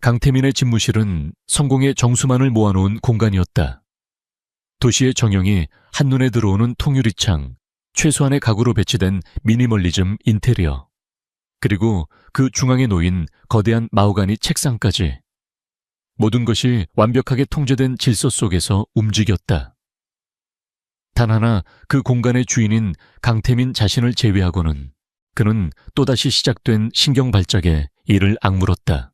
강태민의 집무실은 성공의 정수만을 모아놓은 공간이었다. 도시의 정형이 한눈에 들어오는 통유리창, 최소한의 가구로 배치된 미니멀리즘 인테리어, 그리고 그 중앙에 놓인 거대한 마호가니 책상까지. 모든 것이 완벽하게 통제된 질서 속에서 움직였다. 단 하나 그 공간의 주인인 강태민 자신을 제외하고는 그는 또다시 시작된 신경 발작에 이를 악물었다.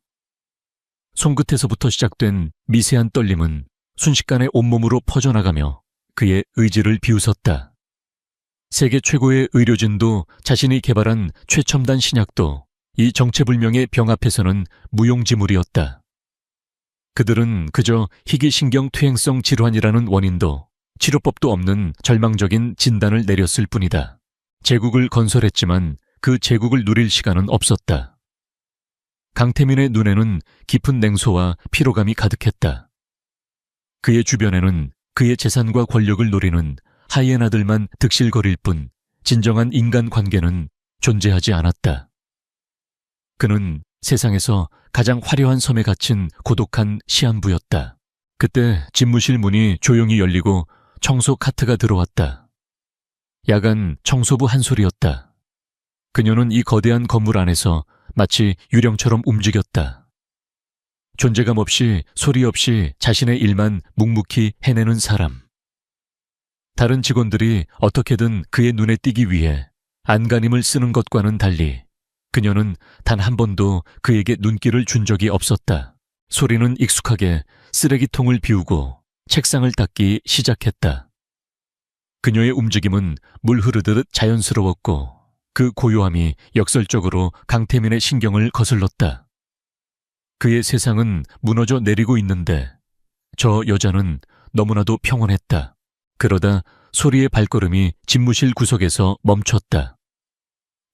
손끝에서부터 시작된 미세한 떨림은 순식간에 온몸으로 퍼져나가며 그의 의지를 비웃었다. 세계 최고의 의료진도 자신이 개발한 최첨단 신약도 이 정체불명의 병 앞에서는 무용지물이었다. 그들은 그저 희귀신경 퇴행성 질환이라는 원인도 치료법도 없는 절망적인 진단을 내렸을 뿐이다. 제국을 건설했지만 그 제국을 누릴 시간은 없었다. 강태민의 눈에는 깊은 냉소와 피로감이 가득했다. 그의 주변에는 그의 재산과 권력을 노리는 하이에나들만 득실거릴 뿐 진정한 인간관계는 존재하지 않았다. 그는 세상에서 가장 화려한 섬에 갇힌 고독한 시한부였다. 그때 집무실 문이 조용히 열리고 청소 카트가 들어왔다. 야간 청소부 한 소리였다. 그녀는 이 거대한 건물 안에서 마치 유령처럼 움직였다. 존재감 없이 소리 없이 자신의 일만 묵묵히 해내는 사람. 다른 직원들이 어떻게든 그의 눈에 띄기 위해 안간힘을 쓰는 것과는 달리 그녀는 단 한 번도 그에게 눈길을 준 적이 없었다. 소리는 익숙하게 쓰레기통을 비우고 책상을 닦기 시작했다. 그녀의 움직임은 물 흐르듯 자연스러웠고 그 고요함이 역설적으로 강태민의 신경을 거슬렀다. 그의 세상은 무너져 내리고 있는데 저 여자는 너무나도 평온했다. 그러다 소리의 발걸음이 집무실 구석에서 멈췄다.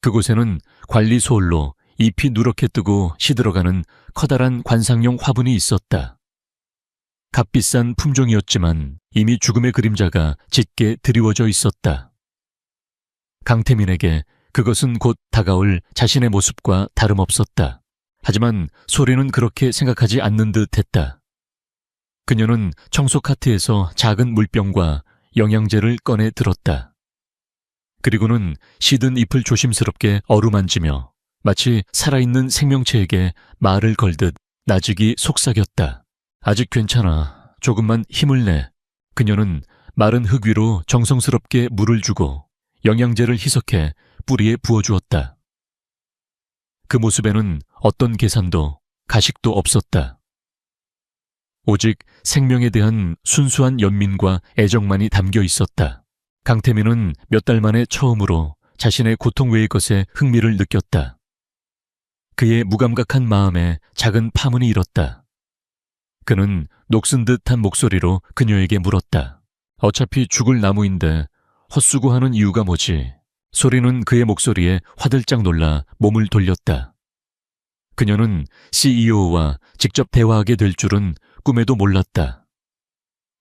그곳에는 관리 소홀로 잎이 누렇게 뜨고 시들어가는 커다란 관상용 화분이 있었다. 값비싼 품종이었지만 이미 죽음의 그림자가 짙게 드리워져 있었다. 강태민에게 그것은 곧 다가올 자신의 모습과 다름없었다. 하지만 소리는 그렇게 생각하지 않는 듯 했다. 그녀는 청소 카트에서 작은 물병과 영양제를 꺼내 들었다. 그리고는 시든 잎을 조심스럽게 어루만지며 마치 살아있는 생명체에게 말을 걸듯 나직이 속삭였다. 아직 괜찮아. 조금만 힘을 내. 그녀는 마른 흙 위로 정성스럽게 물을 주고 영양제를 희석해 뿌리에 부어주었다. 그 모습에는 어떤 계산도 가식도 없었다. 오직 생명에 대한 순수한 연민과 애정만이 담겨 있었다. 강태민은 몇 달 만에 처음으로 자신의 고통 외의 것에 흥미를 느꼈다. 그의 무감각한 마음에 작은 파문이 일었다. 그는 녹슨 듯한 목소리로 그녀에게 물었다. 어차피 죽을 나무인데 헛수고하는 이유가 뭐지? 소리는 그의 목소리에 화들짝 놀라 몸을 돌렸다. 그녀는 CEO와 직접 대화하게 될 줄은 꿈에도 몰랐다.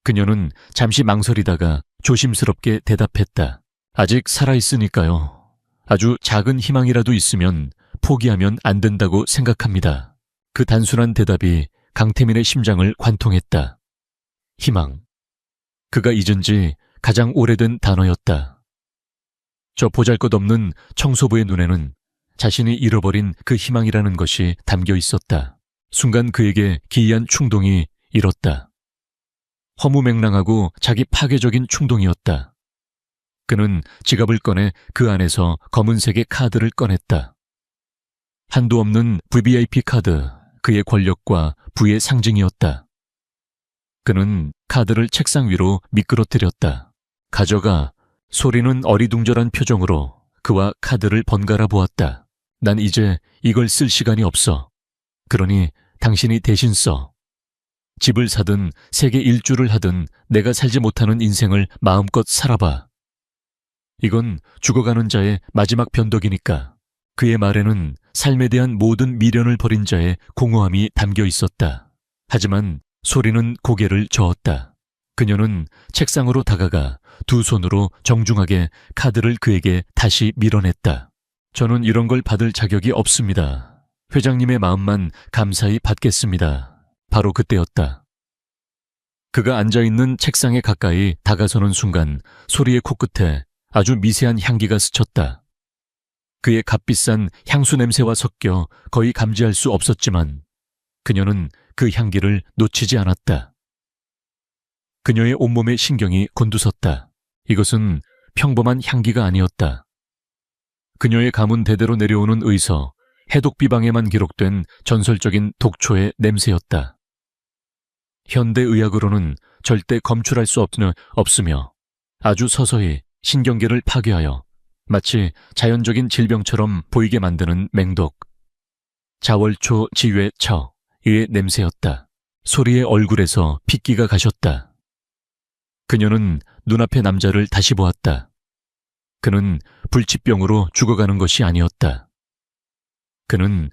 그녀는 잠시 망설이다가 조심스럽게 대답했다. 아직 살아있으니까요. 아주 작은 희망이라도 있으면 포기하면 안 된다고 생각합니다. 그 단순한 대답이 강태민의 심장을 관통했다. 희망. 그가 잊은 지 가장 오래된 단어였다. 저 보잘것없는 청소부의 눈에는 자신이 잃어버린 그 희망이라는 것이 담겨 있었다. 순간 그에게 기이한 충동이 일었다. 허무맹랑하고 자기 파괴적인 충동이었다. 그는 지갑을 꺼내 그 안에서 검은색의 카드를 꺼냈다. 한도 없는 VVIP 카드, 그의 권력과 부의 상징이었다. 그는 카드를 책상 위로 미끄러뜨렸다. 가져가. 소리는 어리둥절한 표정으로 그와 카드를 번갈아 보았다. 난 이제 이걸 쓸 시간이 없어. 그러니 당신이 대신 써. 집을 사든 세계 일주를 하든 내가 살지 못하는 인생을 마음껏 살아봐. 이건 죽어가는 자의 마지막 변덕이니까. 그의 말에는 삶에 대한 모든 미련을 버린 자의 공허함이 담겨 있었다. 하지만 소리는 고개를 저었다. 그녀는 책상으로 다가가 두 손으로 정중하게 카드를 그에게 다시 밀어냈다. 저는 이런 걸 받을 자격이 없습니다. 회장님의 마음만 감사히 받겠습니다. 바로 그때였다. 그가 앉아있는 책상에 가까이 다가서는 순간 소리의 코끝에 아주 미세한 향기가 스쳤다. 그의 값비싼 향수 냄새와 섞여 거의 감지할 수 없었지만 그녀는 그 향기를 놓치지 않았다. 그녀의 온몸의 신경이 곤두섰다. 이것은 평범한 향기가 아니었다. 그녀의 가문 대대로 내려오는 의서, 해독비방에만 기록된 전설적인 독초의 냄새였다. 현대의학으로는 절대 검출할 수 없으며 아주 서서히 신경계를 파괴하여 마치 자연적인 질병처럼 보이게 만드는 맹독. 자월초 지유의 처의 냄새였다. 소리의 얼굴에서 핏기가 가셨다. 그녀는 눈앞의 남자를 다시 보았다. 그는 불치병으로 죽어가는 것이 아니었다. 그는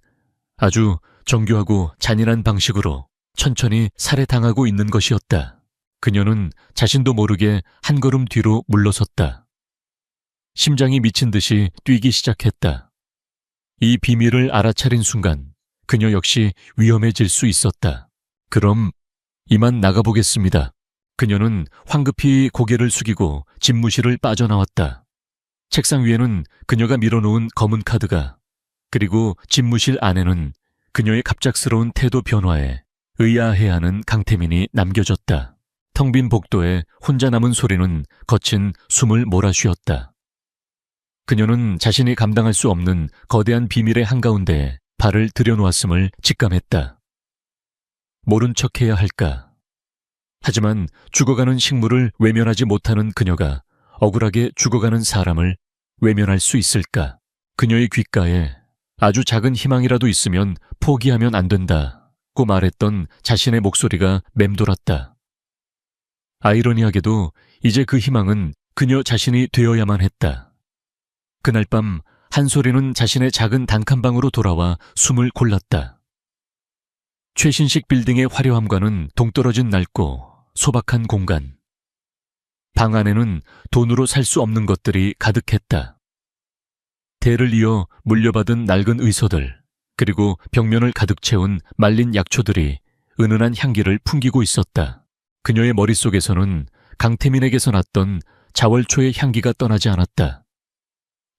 아주 정교하고 잔인한 방식으로 천천히 살해당하고 있는 것이었다. 그녀는 자신도 모르게 한 걸음 뒤로 물러섰다. 심장이 미친 듯이 뛰기 시작했다. 이 비밀을 알아차린 순간 그녀 역시 위험해질 수 있었다. 그럼 이만 나가보겠습니다. 그녀는 황급히 고개를 숙이고 집무실을 빠져나왔다. 책상 위에는 그녀가 밀어놓은 검은 카드가, 그리고 집무실 안에는 그녀의 갑작스러운 태도 변화에 의아해하는 강태민이 남겨졌다. 텅 빈 복도에 혼자 남은 소리는 거친 숨을 몰아쉬었다. 그녀는 자신이 감당할 수 없는 거대한 비밀의 한가운데에 발을 들여놓았음을 직감했다. 모른 척해야 할까? 하지만 죽어가는 식물을 외면하지 못하는 그녀가 억울하게 죽어가는 사람을 외면할 수 있을까? 그녀의 귓가에 아주 작은 희망이라도 있으면 포기하면 안 된다고 말했던 자신의 목소리가 맴돌았다. 아이러니하게도 이제 그 희망은 그녀 자신이 되어야만 했다. 그날 밤 한소리는 자신의 작은 단칸방으로 돌아와 숨을 골랐다. 최신식 빌딩의 화려함과는 동떨어진 낡고 소박한 공간. 방 안에는 돈으로 살 수 없는 것들이 가득했다. 대를 이어 물려받은 낡은 의서들, 그리고 벽면을 가득 채운 말린 약초들이 은은한 향기를 풍기고 있었다. 그녀의 머릿속에서는 강태민에게서 났던 자월초의 향기가 떠나지 않았다.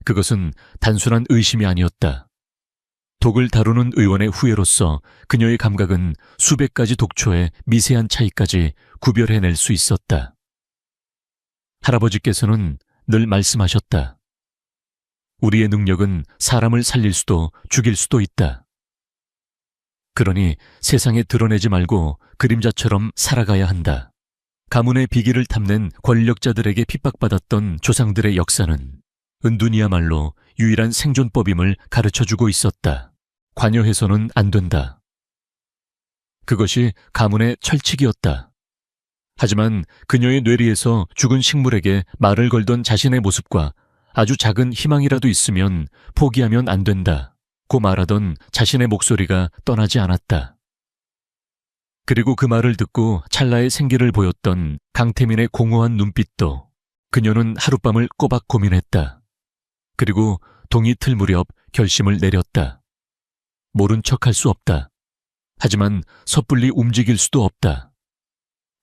그것은 단순한 의심이 아니었다. 독을 다루는 의원의 후예로서 그녀의 감각은 수백 가지 독초의 미세한 차이까지 구별해낼 수 있었다. 할아버지께서는 늘 말씀하셨다. 우리의 능력은 사람을 살릴 수도 죽일 수도 있다. 그러니 세상에 드러내지 말고 그림자처럼 살아가야 한다. 가문의 비기를 탐낸 권력자들에게 핍박받았던 조상들의 역사는 은둔이야말로 유일한 생존법임을 가르쳐주고 있었다. 관여해서는 안 된다. 그것이 가문의 철칙이었다. 하지만 그녀의 뇌리에서 죽은 식물에게 말을 걸던 자신의 모습과 아주 작은 희망이라도 있으면 포기하면 안 된다고 말하던 자신의 목소리가 떠나지 않았다. 그리고 그 말을 듣고 찰나의 생기를 보였던 강태민의 공허한 눈빛도 그녀는 하룻밤을 꼬박 고민했다. 그리고 동이 틀 무렵 결심을 내렸다. 모른 척할 수 없다. 하지만 섣불리 움직일 수도 없다.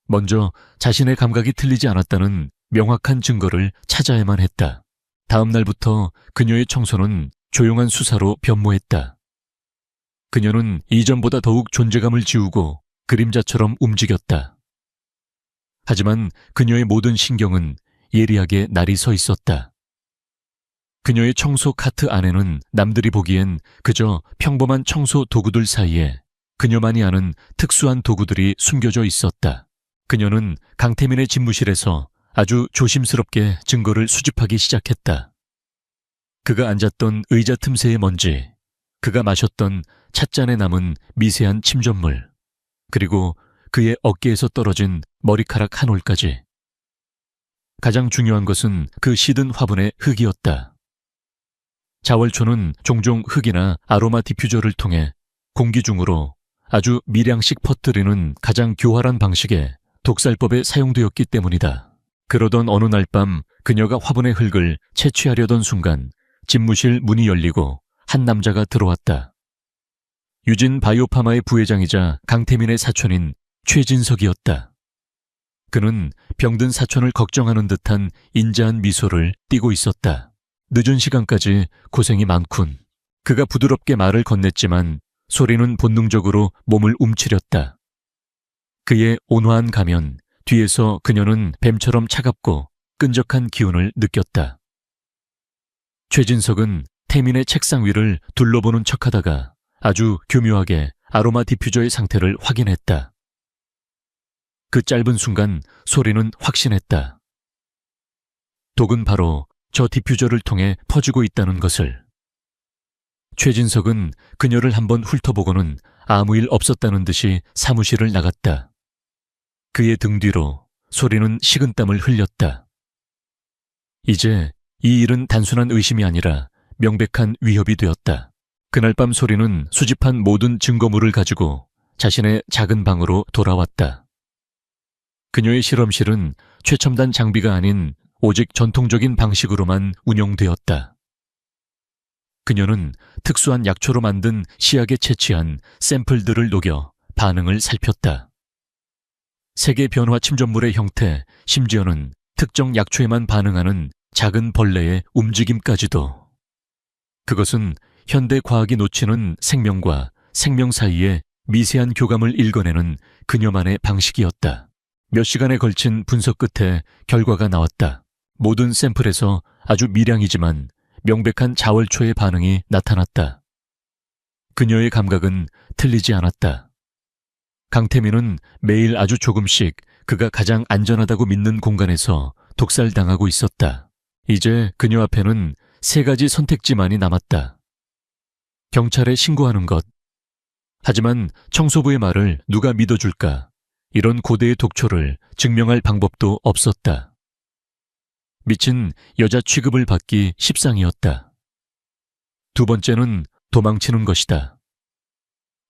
먼저 자신의 감각이 틀리지 않았다는 명확한 증거를 찾아야만 했다. 다음 날부터 그녀의 청소는 조용한 수사로 변모했다. 그녀는 이전보다 더욱 존재감을 지우고 그림자처럼 움직였다. 하지만 그녀의 모든 신경은 예리하게 날이 서 있었다. 그녀의 청소 카트 안에는 남들이 보기엔 그저 평범한 청소 도구들 사이에 그녀만이 아는 특수한 도구들이 숨겨져 있었다. 그녀는 강태민의 집무실에서 아주 조심스럽게 증거를 수집하기 시작했다. 그가 앉았던 의자 틈새의 먼지, 그가 마셨던 찻잔에 남은 미세한 침전물, 그리고 그의 어깨에서 떨어진 머리카락 한 올까지. 가장 중요한 것은 그 시든 화분의 흙이었다. 자월초는 종종 흙이나 아로마 디퓨저를 통해 공기 중으로 아주 미량씩 퍼뜨리는 가장 교활한 방식의 독살법에 사용되었기 때문이다. 그러던 어느 날 밤 그녀가 화분의 흙을 채취하려던 순간 집무실 문이 열리고 한 남자가 들어왔다. 유진 바이오파마의 부회장이자 강태민의 사촌인 최진석이었다. 그는 병든 사촌을 걱정하는 듯한 인자한 미소를 띠고 있었다. 늦은 시간까지 고생이 많군. 그가 부드럽게 말을 건넸지만 소리는 본능적으로 몸을 움츠렸다. 그의 온화한 가면 뒤에서 그녀는 뱀처럼 차갑고 끈적한 기운을 느꼈다. 최진석은 태민의 책상 위를 둘러보는 척하다가 아주 교묘하게 아로마 디퓨저의 상태를 확인했다. 그 짧은 순간 소리는 확신했다. 독은 바로 저 디퓨저를 통해 퍼지고 있다는 것을. 최진석은 그녀를 한번 훑어보고는 아무 일 없었다는 듯이 사무실을 나갔다. 그의 등 뒤로 소리는 식은땀을 흘렸다. 이제 이 일은 단순한 의심이 아니라 명백한 위협이 되었다. 그날 밤 소리는 수집한 모든 증거물을 가지고 자신의 작은 방으로 돌아왔다. 그녀의 실험실은 최첨단 장비가 아닌 오직 전통적인 방식으로만 운영되었다. 그녀는 특수한 약초로 만든 시약에 채취한 샘플들을 녹여 반응을 살폈다. 세계 변화 침전물의 형태, 심지어는 특정 약초에만 반응하는 작은 벌레의 움직임까지도. 그것은 현대 과학이 놓치는 생명과 생명 사이의 미세한 교감을 읽어내는 그녀만의 방식이었다. 몇 시간에 걸친 분석 끝에 결과가 나왔다. 모든 샘플에서 아주 미량이지만 명백한 자월초의 반응이 나타났다. 그녀의 감각은 틀리지 않았다. 강태민은 매일 아주 조금씩 그가 가장 안전하다고 믿는 공간에서 독살당하고 있었다. 이제 그녀 앞에는 3가지 선택지만이 남았다. 경찰에 신고하는 것. 하지만 청소부의 말을 누가 믿어줄까? 이런 고대의 독초를 증명할 방법도 없었다. 미친 여자 취급을 받기 십상이었다. 2번째는 도망치는 것이다.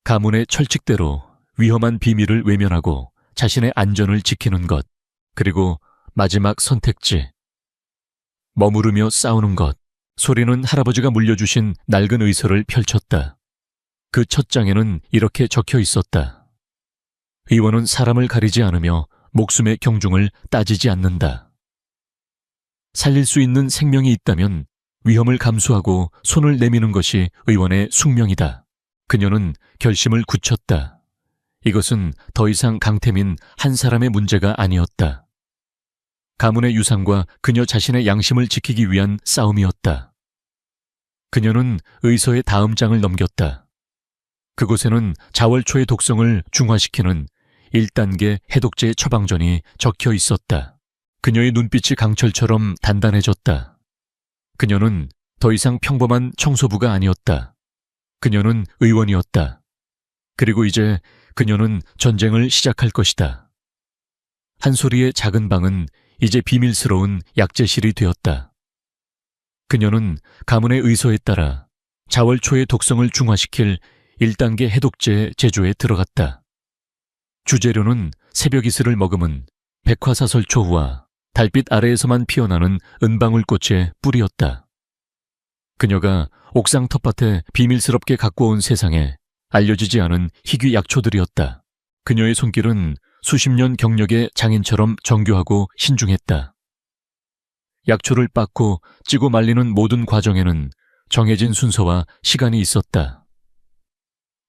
가문의 철칙대로 위험한 비밀을 외면하고 자신의 안전을 지키는 것. 그리고 마지막 선택지. 머무르며 싸우는 것. 소리는 할아버지가 물려주신 낡은 의서를 펼쳤다. 그 첫 장에는 이렇게 적혀 있었다. 의원은 사람을 가리지 않으며 목숨의 경중을 따지지 않는다. 살릴 수 있는 생명이 있다면 위험을 감수하고 손을 내미는 것이 의원의 숙명이다. 그녀는 결심을 굳혔다. 이것은 더 이상 강태민 한 사람의 문제가 아니었다. 가문의 유산과 그녀 자신의 양심을 지키기 위한 싸움이었다. 그녀는 의서의 다음 장을 넘겼다. 그곳에는 자월초의 독성을 중화시키는 1단계 해독제 처방전이 적혀 있었다. 그녀의 눈빛이 강철처럼 단단해졌다. 그녀는 더 이상 평범한 청소부가 아니었다. 그녀는 의원이었다. 그리고 이제 그녀는 전쟁을 시작할 것이다. 한소리의 작은 방은 이제 비밀스러운 약재실이 되었다. 그녀는 가문의 의서에 따라 자월초의 독성을 중화시킬 1단계 해독제 제조에 들어갔다. 주재료는 새벽 이슬을 머금은 백화사설초우와 달빛 아래에서만 피어나는 은방울꽃의 뿌리였다. 그녀가 옥상 텃밭에 비밀스럽게 갖고 온 세상에 알려지지 않은 희귀 약초들이었다. 그녀의 손길은 수십 년 경력의 장인처럼 정교하고 신중했다. 약초를 빻고 찌고 말리는 모든 과정에는 정해진 순서와 시간이 있었다.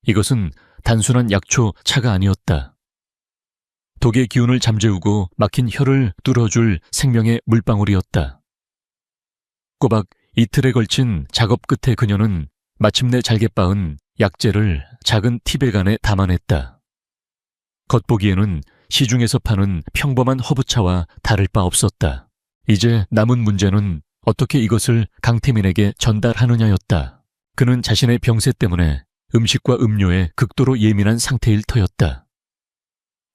이것은 단순한 약초 차가 아니었다. 독의 기운을 잠재우고 막힌 혀를 뚫어줄 생명의 물방울이었다. 꼬박 이틀에 걸친 작업 끝에 그녀는 마침내 잘게 빻은 약재를 작은 티백 안에 담아냈다. 겉보기에는 시중에서 파는 평범한 허브차와 다를 바 없었다. 이제 남은 문제는 어떻게 이것을 강태민에게 전달하느냐였다. 그는 자신의 병세 때문에 음식과 음료에 극도로 예민한 상태일 터였다.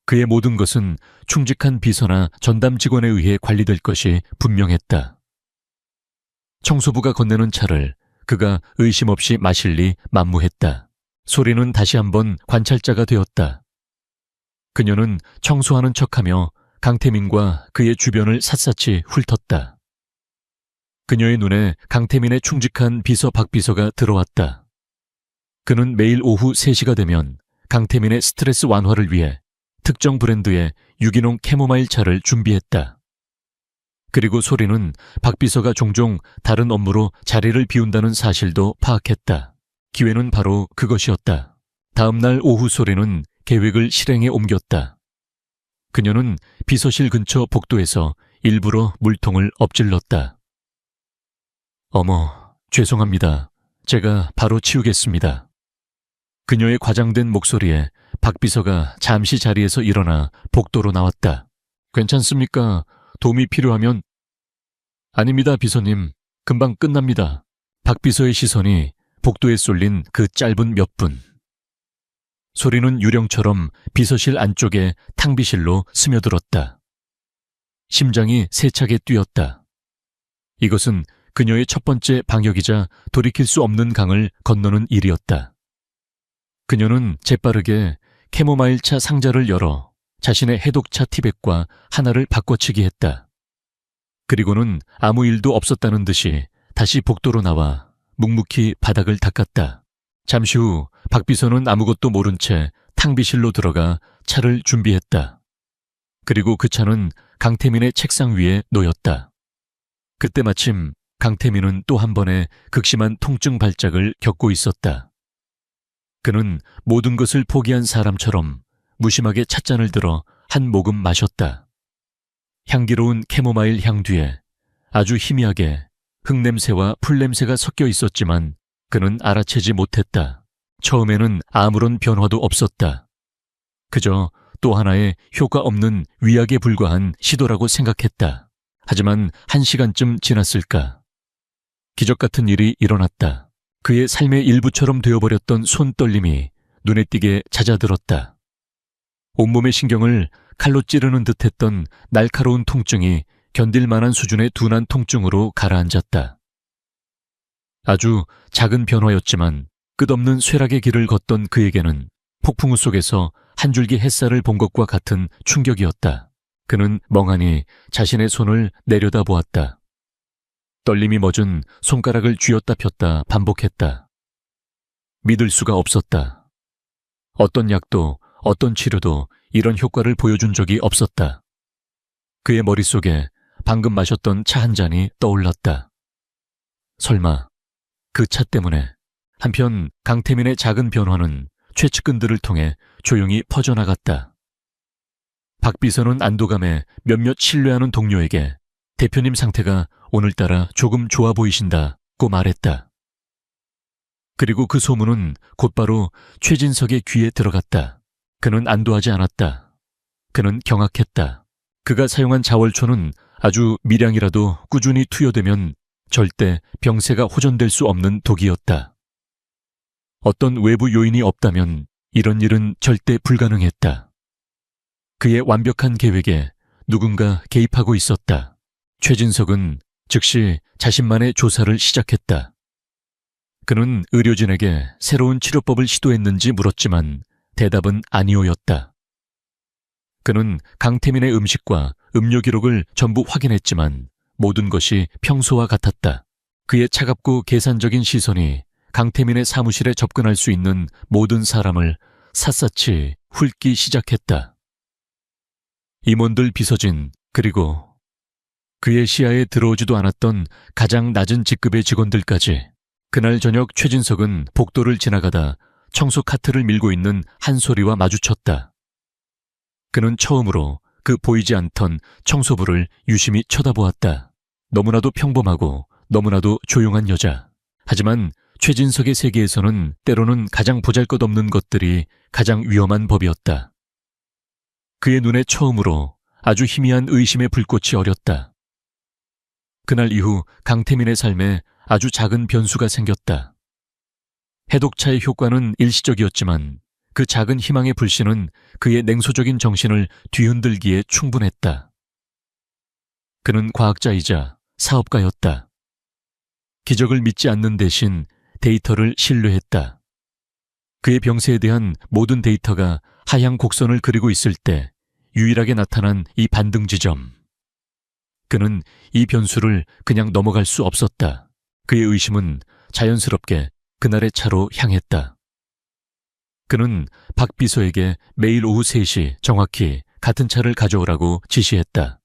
그의 모든 것은 충직한 비서나 전담 직원에 의해 관리될 것이 분명했다. 청소부가 건네는 차를 그가 의심 없이 마실 리 만무했다. 소리는 다시 한번 관찰자가 되었다. 그녀는 청소하는 척하며 강태민과 그의 주변을 샅샅이 훑었다. 그녀의 눈에 강태민의 충직한 비서 박 비서가 들어왔다. 그는 매일 오후 3시가 되면 강태민의 스트레스 완화를 위해 특정 브랜드의 유기농 캐모마일 차를 준비했다. 그리고 소리는 박 비서가 종종 다른 업무로 자리를 비운다는 사실도 파악했다. 기회는 바로 그것이었다. 다음 날 오후 소리는 계획을 실행에 옮겼다. 그녀는 비서실 근처 복도에서 일부러 물통을 엎질렀다. 어머, 죄송합니다. 제가 바로 치우겠습니다. 그녀의 과장된 목소리에 박 비서가 잠시 자리에서 일어나 복도로 나왔다. 괜찮습니까? 도움이 필요하면. 아닙니다, 비서님. 금방 끝납니다. 박 비서의 시선이 복도에 쏠린 그 짧은 몇 분. 소리는 유령처럼 비서실 안쪽에 탕비실로 스며들었다. 심장이 세차게 뛰었다. 이것은 그녀의 첫 번째 방역이자 돌이킬 수 없는 강을 건너는 일이었다. 그녀는 재빠르게 캐모마일차 상자를 열어 자신의 해독차 티백과 하나를 바꿔치기 했다. 그리고는 아무 일도 없었다는 듯이 다시 복도로 나와 묵묵히 바닥을 닦았다. 잠시 후 박 비서는 아무것도 모른 채 탕비실로 들어가 차를 준비했다. 그리고 그 차는 강태민의 책상 위에 놓였다. 그때 마침 강태민은 또 한 번의 극심한 통증 발작을 겪고 있었다. 그는 모든 것을 포기한 사람처럼 무심하게 찻잔을 들어 한 모금 마셨다. 향기로운 캐모마일 향 뒤에 아주 희미하게 흙냄새와 풀냄새가 섞여 있었지만 그는 알아채지 못했다. 처음에는 아무런 변화도 없었다. 그저 또 하나의 효과 없는 위약에 불과한 시도라고 생각했다. 하지만 1시간쯤 지났을까? 기적 같은 일이 일어났다. 그의 삶의 일부처럼 되어버렸던 손떨림이 눈에 띄게 잦아들었다. 온몸의 신경을 칼로 찌르는 듯했던 날카로운 통증이 견딜 만한 수준의 둔한 통증으로 가라앉았다. 아주 작은 변화였지만 끝없는 쇠락의 길을 걷던 그에게는 폭풍우 속에서 한 줄기 햇살을 본 것과 같은 충격이었다. 그는 멍하니 자신의 손을 내려다보았다. 떨림이 멎은 손가락을 쥐었다 폈다 반복했다. 믿을 수가 없었다. 어떤 약도 어떤 치료도 이런 효과를 보여준 적이 없었다. 그의 머릿속에 방금 마셨던 차 한 잔이 떠올랐다. 설마 그 차 때문에. 한편 강태민의 작은 변화는 최측근들을 통해 조용히 퍼져나갔다. 박 비서는 안도감에 몇몇 신뢰하는 동료에게 대표님 상태가 오늘따라 조금 좋아 보이신다고 말했다. 그리고 그 소문은 곧바로 최진석의 귀에 들어갔다. 그는 안도하지 않았다. 그는 경악했다. 그가 사용한 자월초는 아주 미량이라도 꾸준히 투여되면 절대 병세가 호전될 수 없는 독이었다. 어떤 외부 요인이 없다면 이런 일은 절대 불가능했다. 그의 완벽한 계획에 누군가 개입하고 있었다. 최진석은 즉시 자신만의 조사를 시작했다. 그는 의료진에게 새로운 치료법을 시도했는지 물었지만 대답은 아니오였다. 그는 강태민의 음식과 음료 기록을 전부 확인했지만 모든 것이 평소와 같았다. 그의 차갑고 계산적인 시선이 강태민의 사무실에 접근할 수 있는 모든 사람을 샅샅이 훑기 시작했다. 임원들, 비서진, 그리고 그의 시야에 들어오지도 않았던 가장 낮은 직급의 직원들까지. 그날 저녁 최진석은 복도를 지나가다 청소 카트를 밀고 있는 한소리와 마주쳤다. 그는 처음으로 그 보이지 않던 청소부를 유심히 쳐다보았다. 너무나도 평범하고 너무나도 조용한 여자. 하지만 최진석의 세계에서는 때로는 가장 보잘것없는 것들이 가장 위험한 법이었다. 그의 눈에 처음으로 아주 희미한 의심의 불꽃이 어렸다. 그날 이후 강태민의 삶에 아주 작은 변수가 생겼다. 해독차의 효과는 일시적이었지만 그 작은 희망의 불씨는 그의 냉소적인 정신을 뒤흔들기에 충분했다. 그는 과학자이자 사업가였다. 기적을 믿지 않는 대신 데이터를 신뢰했다. 그의 병세에 대한 모든 데이터가 하향 곡선을 그리고 있을 때 유일하게 나타난 이 반등 지점. 그는 이 변수를 그냥 넘어갈 수 없었다. 그의 의심은 자연스럽게 그날의 차로 향했다. 그는 박 비서에게 매일 오후 3시 정확히 같은 차를 가져오라고 지시했다.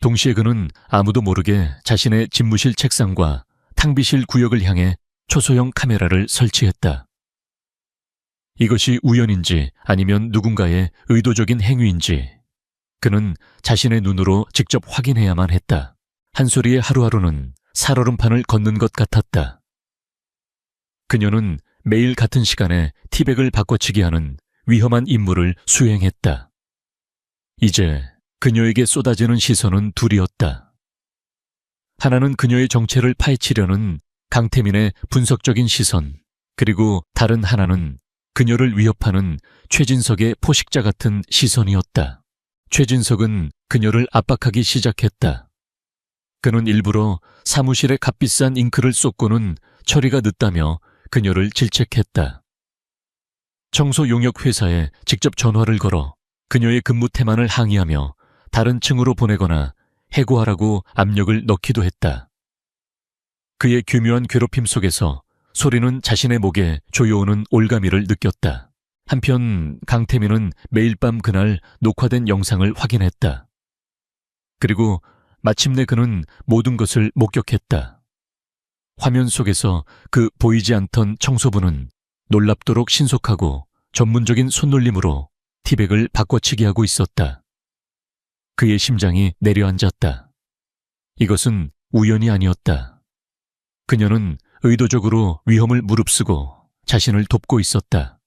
동시에 그는 아무도 모르게 자신의 집무실 책상과 탕비실 구역을 향해 초소형 카메라를 설치했다. 이것이 우연인지 아니면 누군가의 의도적인 행위인지 그는 자신의 눈으로 직접 확인해야만 했다. 한소리의 하루하루는 살얼음판을 걷는 것 같았다. 그녀는 매일 같은 시간에 티백을 바꿔치기 하는 위험한 임무를 수행했다. 이제 그녀에게 쏟아지는 시선은 둘이었다. 하나는 그녀의 정체를 파헤치려는 강태민의 분석적인 시선, 그리고 다른 하나는 그녀를 위협하는 최진석의 포식자 같은 시선이었다. 최진석은 그녀를 압박하기 시작했다. 그는 일부러 사무실에 값비싼 잉크를 쏟고는 처리가 늦다며 그녀를 질책했다. 청소 용역 회사에 직접 전화를 걸어 그녀의 근무 태만을 항의하며 다른 층으로 보내거나 해고하라고 압력을 넣기도 했다. 그의 교묘한 괴롭힘 속에서 소리는 자신의 목에 조여오는 올가미를 느꼈다. 한편 강태민은 매일 밤 그날 녹화된 영상을 확인했다. 그리고 마침내 그는 모든 것을 목격했다. 화면 속에서 그 보이지 않던 청소부는 놀랍도록 신속하고 전문적인 손놀림으로 티백을 바꿔치기 하고 있었다. 그의 심장이 내려앉았다. 이것은 우연이 아니었다. 그녀는 의도적으로 위험을 무릅쓰고 자신을 돕고 있었다.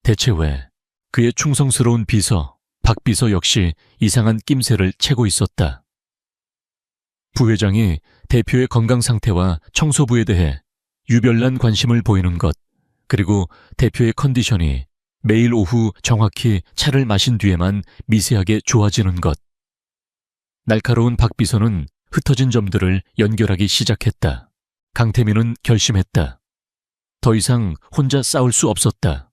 대체 왜 그의 충성스러운 비서 박 비서 역시 이상한 낌새를 채고 있었다. 부회장이 대표의 건강 상태와 청소부에 대해 유별난 관심을 보이는 것, 그리고 대표의 컨디션이 매일 오후 정확히 차를 마신 뒤에만 미세하게 좋아지는 것. 날카로운 박 비서는 흩어진 점들을 연결하기 시작했다. 강태민은 결심했다. 더 이상 혼자 싸울 수 없었다.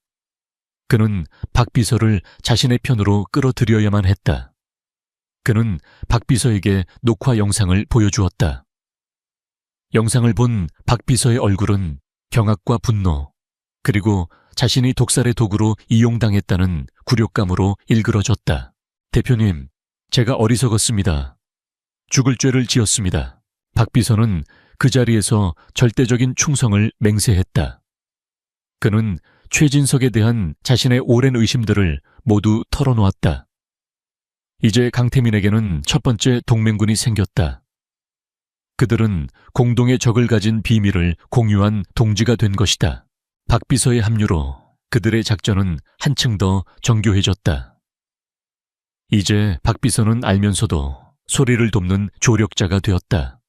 그는 박 비서를 자신의 편으로 끌어들여야만 했다. 그는 박 비서에게 녹화 영상을 보여주었다. 영상을 본 박 비서의 얼굴은 경악과 분노, 그리고 자신이 독살의 도구로 이용당했다는 굴욕감으로 일그러졌다. 대표님, 제가 어리석었습니다. 죽을 죄를 지었습니다. 박 비서는 그 자리에서 절대적인 충성을 맹세했다. 그는 최진석에 대한 자신의 오랜 의심들을 모두 털어놓았다. 이제 강태민에게는 첫 번째 동맹군이 생겼다. 그들은 공동의 적을 가진 비밀을 공유한 동지가 된 것이다. 박 비서의 합류로 그들의 작전은 한층 더 정교해졌다. 이제 박 비서는 알면서도 소리를 돕는 조력자가 되었다.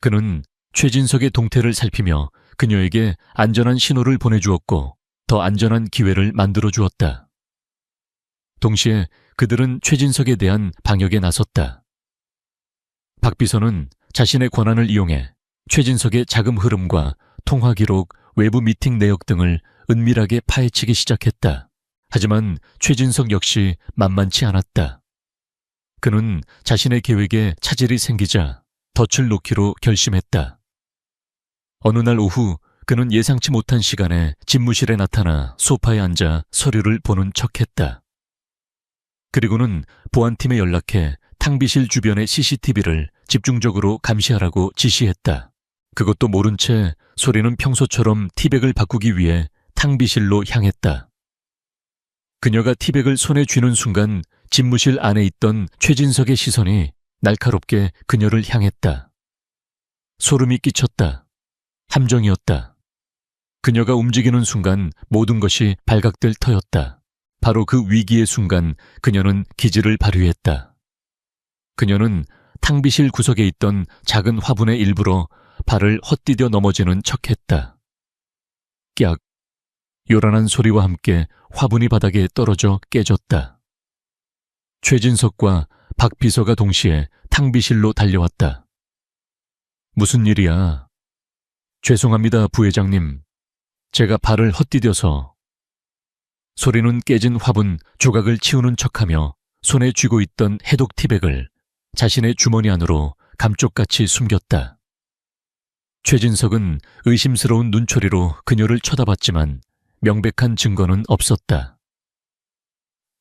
그는 최진석의 동태를 살피며 그녀에게 안전한 신호를 보내주었고 더 안전한 기회를 만들어 주었다. 동시에 그들은 최진석에 대한 방역에 나섰다. 박 비서는 자신의 권한을 이용해 최진석의 자금 흐름과 통화 기록, 외부 미팅 내역 등을 은밀하게 파헤치기 시작했다. 하지만 최진석 역시 만만치 않았다. 그는 자신의 계획에 차질이 생기자 덫을 놓기로 결심했다. 어느 날 오후 그는 예상치 못한 시간에 집무실에 나타나 소파에 앉아 서류를 보는 척했다. 그리고는 보안팀에 연락해 탕비실 주변의 CCTV를 집중적으로 감시하라고 지시했다. 그것도 모른 채 소리는 평소처럼 티백을 바꾸기 위해 탕비실로 향했다. 그녀가 티백을 손에 쥐는 순간 집무실 안에 있던 최진석의 시선이 날카롭게 그녀를 향했다. 소름이 끼쳤다. 함정이었다. 그녀가 움직이는 순간 모든 것이 발각될 터였다. 바로 그 위기의 순간 그녀는 기지를 발휘했다. 그녀는 탕비실 구석에 있던 작은 화분에 일부러 발을 헛디뎌 넘어지는 척했다. 깍! 요란한 소리와 함께 화분이 바닥에 떨어져 깨졌다. 최진석과 박 비서가 동시에 탕비실로 달려왔다. 무슨 일이야? 죄송합니다, 부회장님. 제가 발을 헛디뎌서. 소리는 깨진 화분 조각을 치우는 척하며 손에 쥐고 있던 해독 티백을 자신의 주머니 안으로 감쪽같이 숨겼다. 최진석은 의심스러운 눈초리로 그녀를 쳐다봤지만 명백한 증거는 없었다.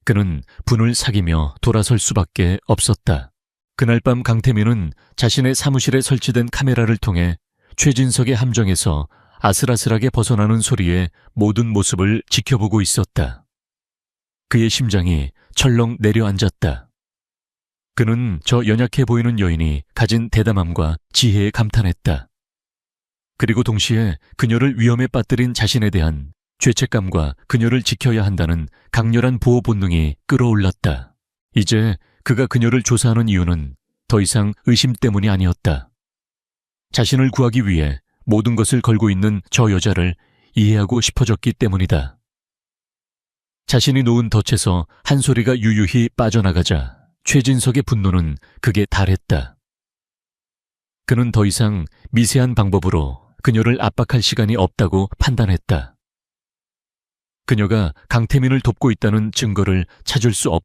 그는 분을 사귀며 돌아설 수밖에 없었다. 그날 밤 강태민은 자신의 사무실에 설치된 카메라를 통해 최진석의 함정에서 아슬아슬하게 벗어나는 소리의 모든 모습을 지켜보고 있었다. 그의 심장이 철렁 내려앉았다. 그는 저 연약해 보이는 여인이 가진 대담함과 지혜에 감탄했다. 그리고 동시에 그녀를 위험에 빠뜨린 자신에 대한 죄책감과 그녀를 지켜야 한다는 강렬한 보호 본능이 끌어올랐다. 이제 그가 그녀를 조사하는 이유는 더 이상 의심 때문이 아니었다. 자신을 구하기 위해 모든 것을 걸고 있는 저 여자를 이해하고 싶어졌기 때문이다. 자신이 놓은 덫에서 한 소리가 유유히 빠져나가자 최진석의 분노는 극에 달했다. 그는 더 이상 미세한 방법으로 그녀를 압박할 시간이 없다고 판단했다. 그녀가 강태민을 돕고 있다는 증거를 찾을 수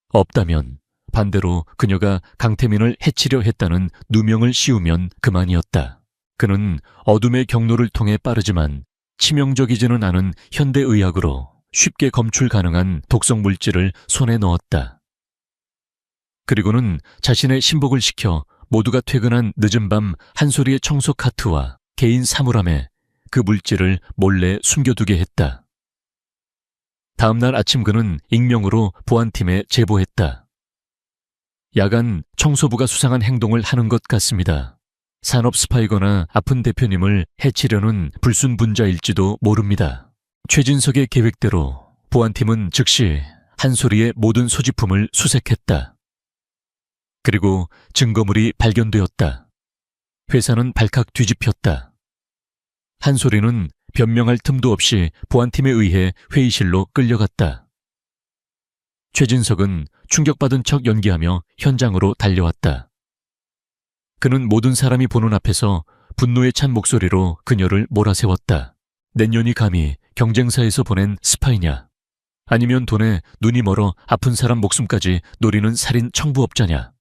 없다면 반대로 그녀가 강태민을 해치려 했다는 누명을 씌우면 그만이었다. 그는 어둠의 경로를 통해 빠르지만 치명적이지는 않은 현대의학으로 쉽게 검출 가능한 독성 물질을 손에 넣었다. 그리고는 자신의 신복을 시켜 모두가 퇴근한 늦은 밤 한소리의 청소 카트와 개인 사물함에 그 물질을 몰래 숨겨두게 했다. 다음날 아침 그는 익명으로 보안팀에 제보했다. 야간 청소부가 수상한 행동을 하는 것 같습니다. 산업 스파이거나 아픈 대표님을 해치려는 불순분자일지도 모릅니다. 최진석의 계획대로 보안팀은 즉시 한소리의 모든 소지품을 수색했다. 그리고 증거물이 발견되었다. 회사는 발칵 뒤집혔다. 한소리는 변명할 틈도 없이 보안팀에 의해 회의실로 끌려갔다. 최진석은 충격받은 척 연기하며 현장으로 달려왔다. 그는 모든 사람이 보는 앞에서 분노에 찬 목소리로 그녀를 몰아세웠다. 내년이 감히 경쟁사에서 보낸 스파이냐? 아니면 돈에 눈이 멀어 아픈 사람 목숨까지 노리는 살인 청부업자냐?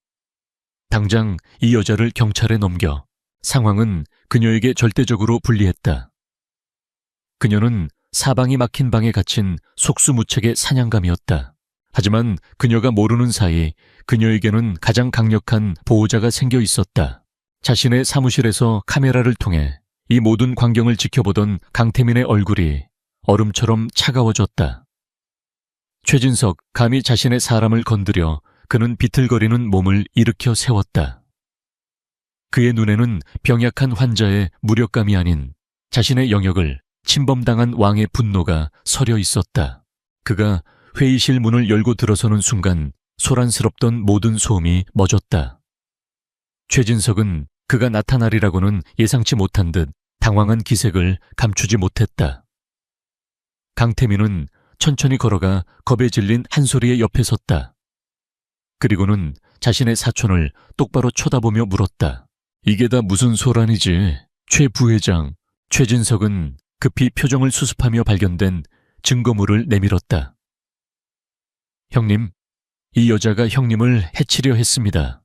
당장 이 여자를 경찰에 넘겨. 상황은 그녀에게 절대적으로 불리했다. 그녀는 사방이 막힌 방에 갇힌 속수무책의 사냥감이었다. 하지만 그녀가 모르는 사이 그녀에게는 가장 강력한 보호자가 생겨 있었다. 자신의 사무실에서 카메라를 통해 이 모든 광경을 지켜보던 강태민의 얼굴이 얼음처럼 차가워졌다. 최진석, 감히 자신의 사람을 건드려 그는 비틀거리는 몸을 일으켜 세웠다. 그의 눈에는 병약한 환자의 무력감이 아닌 자신의 영역을 침범당한 왕의 분노가 서려 있었다. 그가 회의실 문을 열고 들어서는 순간 소란스럽던 모든 소음이 멎었다. 최진석은 그가 나타나리라고는 예상치 못한 듯 당황한 기색을 감추지 못했다. 강태민은 천천히 걸어가 겁에 질린 한소리의 옆에 섰다. 그리고는 자신의 사촌을 똑바로 쳐다보며 물었다. 이게 다 무슨 소란이지? 최 부회장. 최진석은 급히 표정을 수습하며 발견된 증거물을 내밀었다. 형님, 이 여자가 형님을 해치려 했습니다.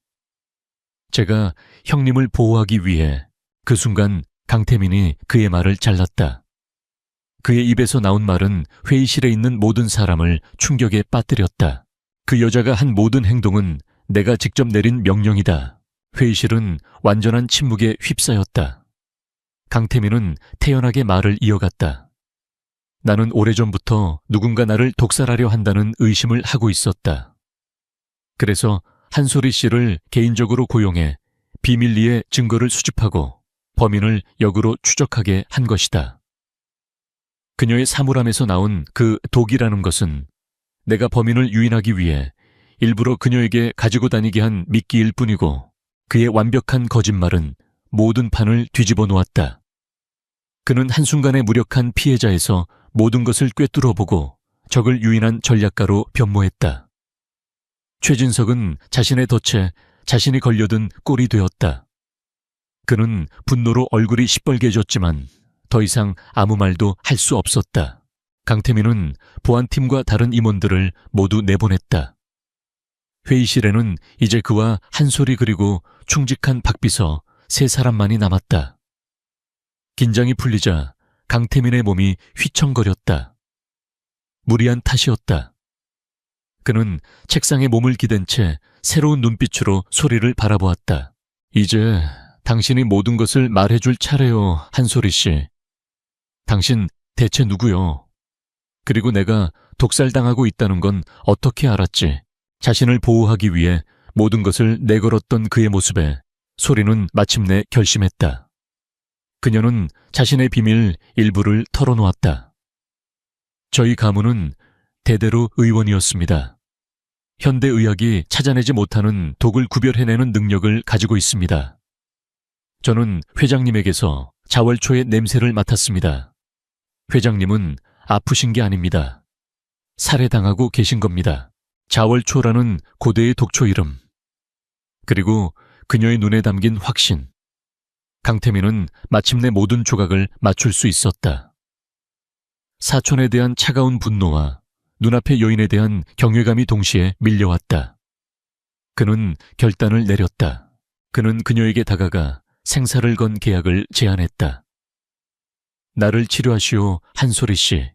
제가 형님을 보호하기 위해. 그 순간 강태민이 그의 말을 잘랐다. 그의 입에서 나온 말은 회의실에 있는 모든 사람을 충격에 빠뜨렸다. 그 여자가 한 모든 행동은 내가 직접 내린 명령이다. 회의실은 완전한 침묵에 휩싸였다. 강태민은 태연하게 말을 이어갔다. 나는 오래전부터 누군가 나를 독살하려 한다는 의심을 하고 있었다. 그래서 한소리 씨를 개인적으로 고용해 비밀리에 증거를 수집하고 범인을 역으로 추적하게 한 것이다. 그녀의 사물함에서 나온 그 독이라는 것은 내가 범인을 유인하기 위해 일부러 그녀에게 가지고 다니게 한 미끼일 뿐이고 그의 완벽한 거짓말은 모든 판을 뒤집어 놓았다. 그는 한순간에 무력한 피해자에서 모든 것을 꿰뚫어보고 적을 유인한 전략가로 변모했다. 최진석은 자신의 덫에 자신이 걸려든 꼴이 되었다. 그는 분노로 얼굴이 시뻘개졌지만 더 이상 아무 말도 할 수 없었다. 강태민은 보안팀과 다른 임원들을 모두 내보냈다. 회의실에는 이제 그와 한소리 그리고 충직한 박비서 3사람만이 남았다. 긴장이 풀리자 강태민의 몸이 휘청거렸다. 무리한 탓이었다. 그는 책상에 몸을 기댄 채 새로운 눈빛으로 소리를 바라보았다. 이제 당신이 모든 것을 말해줄 차례요, 한소리 씨. 당신 대체 누구요? 그리고 내가 독살당하고 있다는 건 어떻게 알았지? 자신을 보호하기 위해 모든 것을 내걸었던 그의 모습에 소리는 마침내 결심했다. 그녀는 자신의 비밀 일부를 털어놓았다. 저희 가문은 대대로 의원이었습니다. 현대의학이 찾아내지 못하는 독을 구별해내는 능력을 가지고 있습니다. 저는 회장님에게서 자월초의 냄새를 맡았습니다. 회장님은 아프신 게 아닙니다. 살해당하고 계신 겁니다. 자월초라는 고대의 독초 이름. 그리고 그녀의 눈에 담긴 확신. 강태민은 마침내 모든 조각을 맞출 수 있었다. 사촌에 대한 차가운 분노와 눈앞의 여인에 대한 경외감이 동시에 밀려왔다. 그는 결단을 내렸다. 그는 그녀에게 다가가 생사를 건 계약을 제안했다. 나를 치료하시오, 한소리 씨.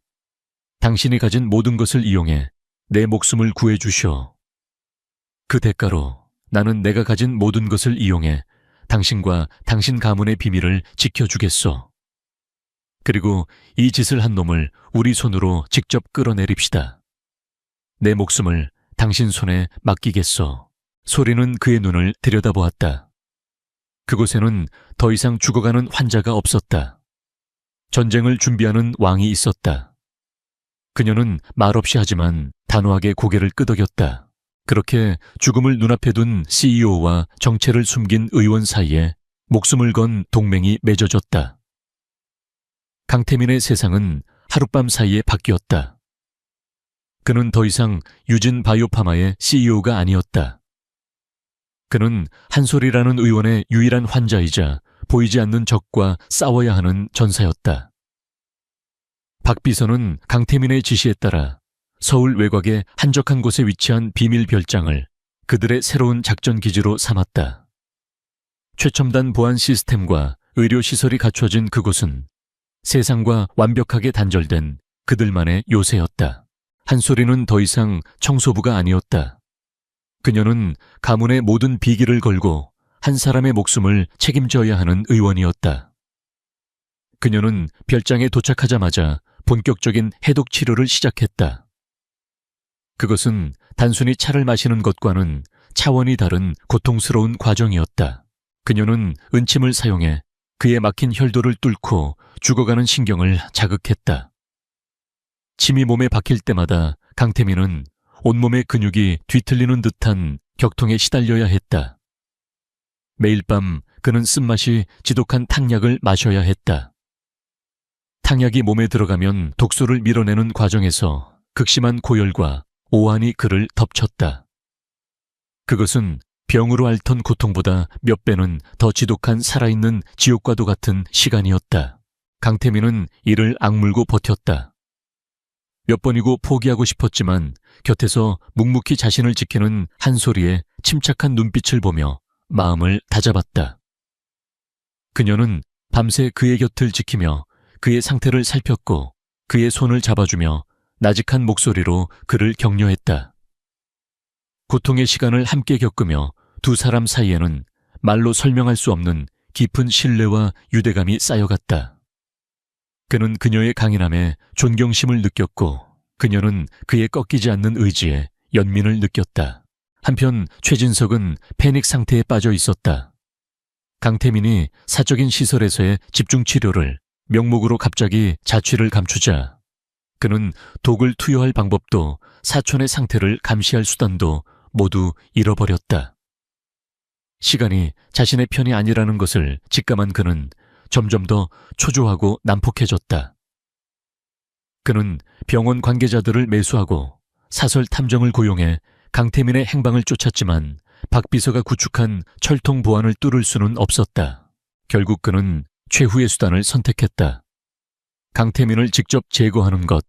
당신이 가진 모든 것을 이용해 내 목숨을 구해주시오. 그 대가로 나는 내가 가진 모든 것을 이용해 당신과 당신 가문의 비밀을 지켜주겠소. 그리고 이 짓을 한 놈을 우리 손으로 직접 끌어내립시다. 내 목숨을 당신 손에 맡기겠소. 소리는 그의 눈을 들여다보았다. 그곳에는 더 이상 죽어가는 환자가 없었다. 전쟁을 준비하는 왕이 있었다. 그녀는 말없이 하지만 단호하게 고개를 끄덕였다. 그렇게 죽음을 눈앞에 둔 CEO와 정체를 숨긴 의원 사이에 목숨을 건 동맹이 맺어졌다. 강태민의 세상은 하룻밤 사이에 바뀌었다. 그는 더 이상 유진 바이오파마의 CEO가 아니었다. 그는 한솔이라는 의원의 유일한 환자이자 보이지 않는 적과 싸워야 하는 전사였다. 박 비서는 강태민의 지시에 따라 서울 외곽의 한적한 곳에 위치한 비밀 별장을 그들의 새로운 작전 기지로 삼았다. 최첨단 보안 시스템과 의료시설이 갖춰진 그곳은 세상과 완벽하게 단절된 그들만의 요새였다. 한소리는 더 이상 청소부가 아니었다. 그녀는 가문의 모든 비기를 걸고 한 사람의 목숨을 책임져야 하는 의원이었다. 그녀는 별장에 도착하자마자 본격적인 해독 치료를 시작했다. 그것은 단순히 차를 마시는 것과는 차원이 다른 고통스러운 과정이었다. 그녀는 은침을 사용해 그의 막힌 혈도를 뚫고 죽어가는 신경을 자극했다. 침이 몸에 박힐 때마다 강태민은 온몸의 근육이 뒤틀리는 듯한 격통에 시달려야 했다. 매일 밤 그는 쓴맛이 지독한 탕약을 마셔야 했다. 탕약이 몸에 들어가면 독소를 밀어내는 과정에서 극심한 고열과 오한이 그를 덮쳤다. 그것은 병으로 앓던 고통보다 몇 배는 더 지독한 살아있는 지옥과도 같은 시간이었다. 강태민은 이를 악물고 버텼다. 몇 번이고 포기하고 싶었지만 곁에서 묵묵히 자신을 지키는 한소리의 침착한 눈빛을 보며 마음을 다잡았다. 그녀는 밤새 그의 곁을 지키며 그의 상태를 살폈고 그의 손을 잡아주며 나직한 목소리로 그를 격려했다. 고통의 시간을 함께 겪으며 두 사람 사이에는 말로 설명할 수 없는 깊은 신뢰와 유대감이 쌓여갔다. 그는 그녀의 강인함에 존경심을 느꼈고 그녀는 그의 꺾이지 않는 의지에 연민을 느꼈다. 한편 최진석은 패닉 상태에 빠져 있었다. 강태민이 사적인 시설에서의 집중치료를 명목으로 갑자기 자취를 감추자 그는 독을 투여할 방법도 사촌의 상태를 감시할 수단도 모두 잃어버렸다. 시간이 자신의 편이 아니라는 것을 직감한 그는 점점 더 초조하고 난폭해졌다. 그는 병원 관계자들을 매수하고 사설 탐정을 고용해 강태민의 행방을 쫓았지만 박 비서가 구축한 철통 보안을 뚫을 수는 없었다. 결국 그는 최후의 수단을 선택했다. 강태민을 직접 제거하는 것.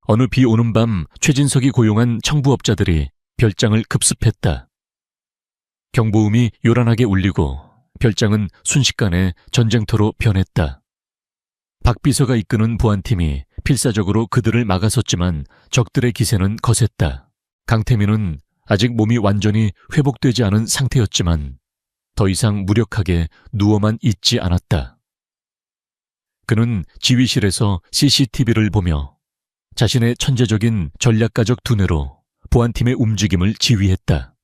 어느 비 오는 밤 최진석이 고용한 청부업자들이 별장을 급습했다. 경보음이 요란하게 울리고 별장은 순식간에 전쟁터로 변했다. 박 비서가 이끄는 보안팀이 필사적으로 그들을 막아섰지만 적들의 기세는 거셌다. 강태민은 아직 몸이 완전히 회복되지 않은 상태였지만 더 이상 무력하게 누워만 있지 않았다. 그는 지휘실에서 CCTV를 보며 자신의 천재적인 전략가적 두뇌로 보안팀의 움직임을 지휘했다.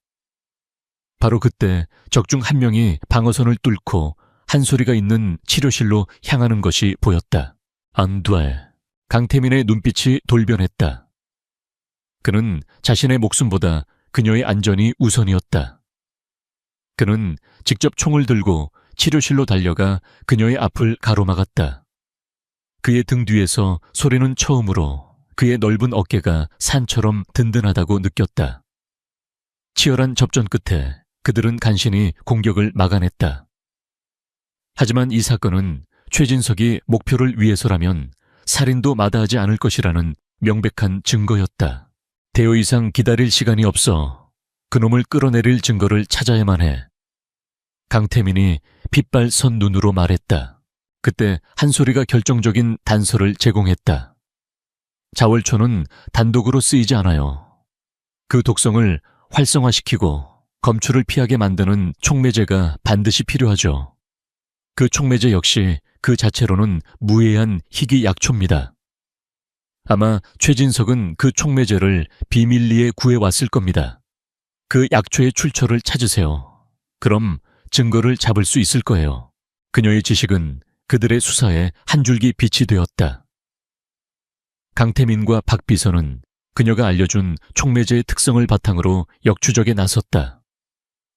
바로 그때 적중 한 명이 방어선을 뚫고 한소리가 있는 치료실로 향하는 것이 보였다. 안 돼. 강태민의 눈빛이 돌변했다. 그는 자신의 목숨보다 그녀의 안전이 우선이었다. 그는 직접 총을 들고 치료실로 달려가 그녀의 앞을 가로막았다. 그의 등 뒤에서 소리는 처음으로 그의 넓은 어깨가 산처럼 든든하다고 느꼈다. 치열한 접전 끝에 그들은 간신히 공격을 막아냈다. 하지만 이 사건은 최진석이 목표를 위해서라면 살인도 마다하지 않을 것이라는 명백한 증거였다. 대여 이상 기다릴 시간이 없어 그놈을 끌어내릴 증거를 찾아야만 해. 강태민이 핏발선 눈으로 말했다. 그때 한소리가 결정적인 단서를 제공했다. 자월초는 단독으로 쓰이지 않아요. 그 독성을 활성화시키고 검출을 피하게 만드는 촉매제가 반드시 필요하죠. 그 촉매제 역시 그 자체로는 무해한 희귀 약초입니다. 아마 최진석은 그 촉매제를 비밀리에 구해왔을 겁니다. 그 약초의 출처를 찾으세요. 그럼 증거를 잡을 수 있을 거예요. 그녀의 지식은 그들의 수사에 한 줄기 빛이 되었다. 강태민과 박 비서는 그녀가 알려준 촉매제의 특성을 바탕으로 역추적에 나섰다.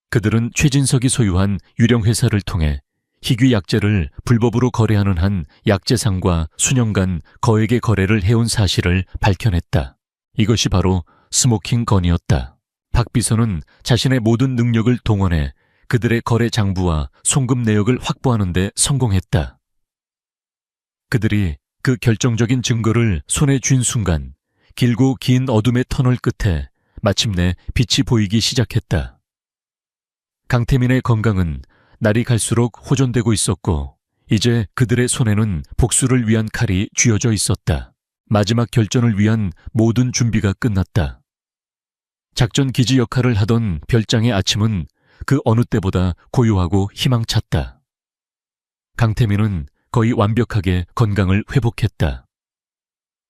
그들은 최진석이 소유한 유령 회사를 통해 희귀 약재를 불법으로 거래하는 한 약재상과 수년간 거액의 거래를 해온 사실을 밝혀냈다. 이것이 바로 스모킹 건이었다. 박 비서는 자신의 모든 능력을 동원해 그들의 거래 장부와 송금 내역을 확보하는 데 성공했다. 그들이 그 결정적인 증거를 손에 쥔 순간 길고 긴 어둠의 터널 끝에 마침내 빛이 보이기 시작했다. 강태민의 건강은 날이 갈수록 호전되고 있었고 이제 그들의 손에는 복수를 위한 칼이 쥐어져 있었다. 마지막 결전을 위한 모든 준비가 끝났다. 작전 기지 역할을 하던 별장의 아침은 그 어느 때보다 고요하고 희망찼다. 강태민은 거의 완벽하게 건강을 회복했다.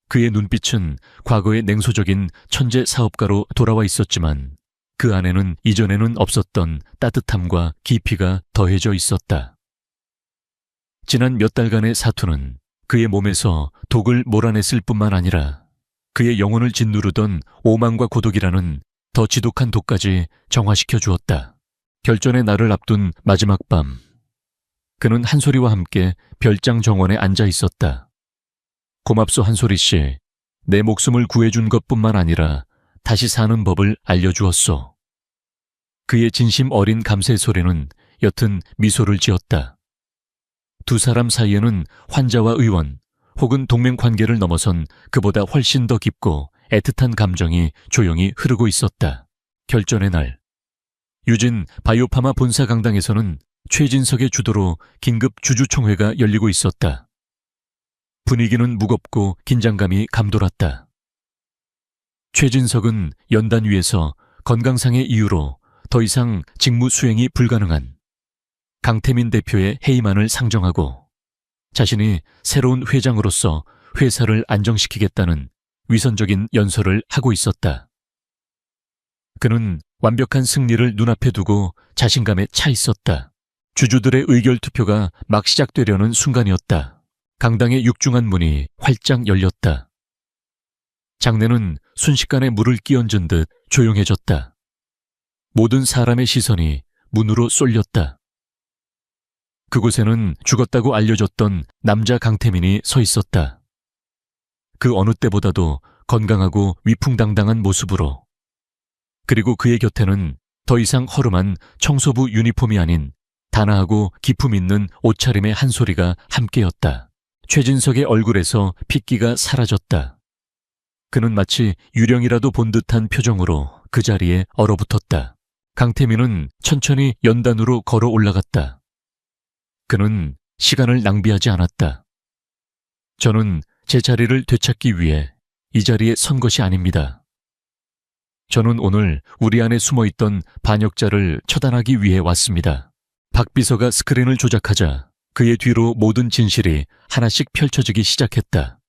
그의 눈빛은 과거의 냉소적인 천재 사업가로 돌아와 있었지만 그 안에는 이전에는 없었던 따뜻함과 깊이가 더해져 있었다. 지난 몇 달간의 사투는 그의 몸에서 독을 몰아냈을 뿐만 아니라 그의 영혼을 짓누르던 오만과 고독이라는 더 지독한 독까지 정화시켜 주었다. 결전의 날을 앞둔 마지막 밤, 그는 한소리와 함께 별장 정원에 앉아 있었다. 고맙소 한소리 씨, 내 목숨을 구해준 것뿐만 아니라 다시 사는 법을 알려주었소. 그의 진심 어린 감사의 소리는 옅은 미소를 지었다. 두 사람 사이에는 환자와 의원 혹은 동맹 관계를 넘어선 그보다 훨씬 더 깊고 애틋한 감정이 조용히 흐르고 있었다. 결전의 날, 유진 바이오파마 본사 강당에서는 최진석의 주도로 긴급 주주총회가 열리고 있었다. 분위기는 무겁고 긴장감이 감돌았다. 최진석은 연단 위에서 건강상의 이유로 더 이상 직무 수행이 불가능한 강태민 대표의 해임안을 상정하고 자신이 새로운 회장으로서 회사를 안정시키겠다는 위선적인 연설을 하고 있었다. 그는 완벽한 승리를 눈앞에 두고 자신감에 차 있었다. 주주들의 의결 투표가 막 시작되려는 순간이었다. 강당의 육중한 문이 활짝 열렸다. 장내는 순식간에 물을 끼얹은 듯 조용해졌다. 모든 사람의 시선이 문으로 쏠렸다. 그곳에는 죽었다고 알려졌던 남자 강태민이 서 있었다. 그 어느 때보다도 건강하고 위풍당당한 모습으로. 그리고 그의 곁에는 더 이상 허름한 청소부 유니폼이 아닌 단아하고 기품 있는 옷차림의 한소리가 함께였다. 최진석의 얼굴에서 핏기가 사라졌다. 그는 마치 유령이라도 본 듯한 표정으로 그 자리에 얼어붙었다. 강태민은 천천히 연단으로 걸어 올라갔다. 그는 시간을 낭비하지 않았다. 저는 제 자리를 되찾기 위해 이 자리에 선 것이 아닙니다. 저는 오늘 우리 안에 숨어있던 반역자를 처단하기 위해 왔습니다. 박 비서가 스크린을 조작하자 그의 뒤로 모든 진실이 하나씩 펼쳐지기 시작했다.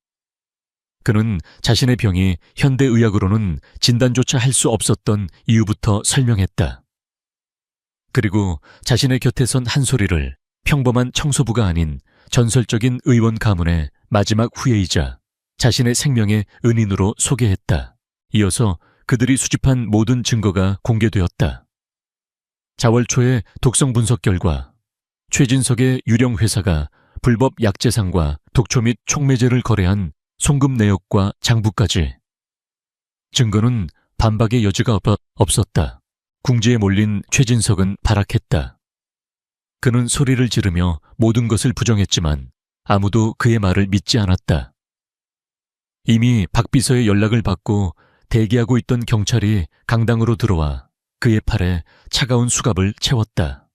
그는 자신의 병이 현대의학으로는 진단조차 할 수 없었던 이유부터 설명했다. 그리고 자신의 곁에 선 한소리를 평범한 청소부가 아닌 전설적인 의원 가문의 마지막 후예이자 자신의 생명의 은인으로 소개했다. 이어서 그들이 수집한 모든 증거가 공개되었다. 자월초의 독성 분석 결과 최진석의 유령 회사가 불법 약재상과 독초 및 촉매제를 거래한 송금 내역과 장부까지. 증거는 반박의 여지가 없었다. 궁지에 몰린 최진석은 발악했다. 그는 소리를 지르며 모든 것을 부정했지만 아무도 그의 말을 믿지 않았다. 이미 박 비서의 연락을 받고 대기하고 있던 경찰이 강당으로 들어와 그의 팔에 차가운 수갑을 채웠다.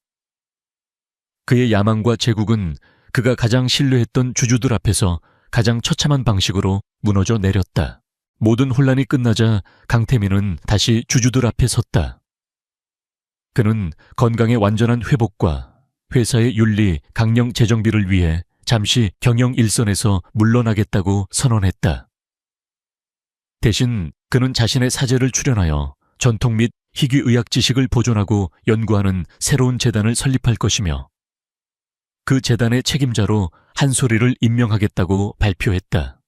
그의 야망과 제국은 그가 가장 신뢰했던 주주들 앞에서 가장 처참한 방식으로 무너져 내렸다. 모든 혼란이 끝나자 강태민은 다시 주주들 앞에 섰다. 그는 건강의 완전한 회복과 회사의 윤리, 강령 재정비를 위해 잠시 경영 일선에서 물러나겠다고 선언했다. 대신 그는 자신의 사제를 출연하여 전통 및 희귀의학 지식을 보존하고 연구하는 새로운 재단을 설립할 것이며 그 재단의 책임자로 한소리를 임명하겠다고 발표했다.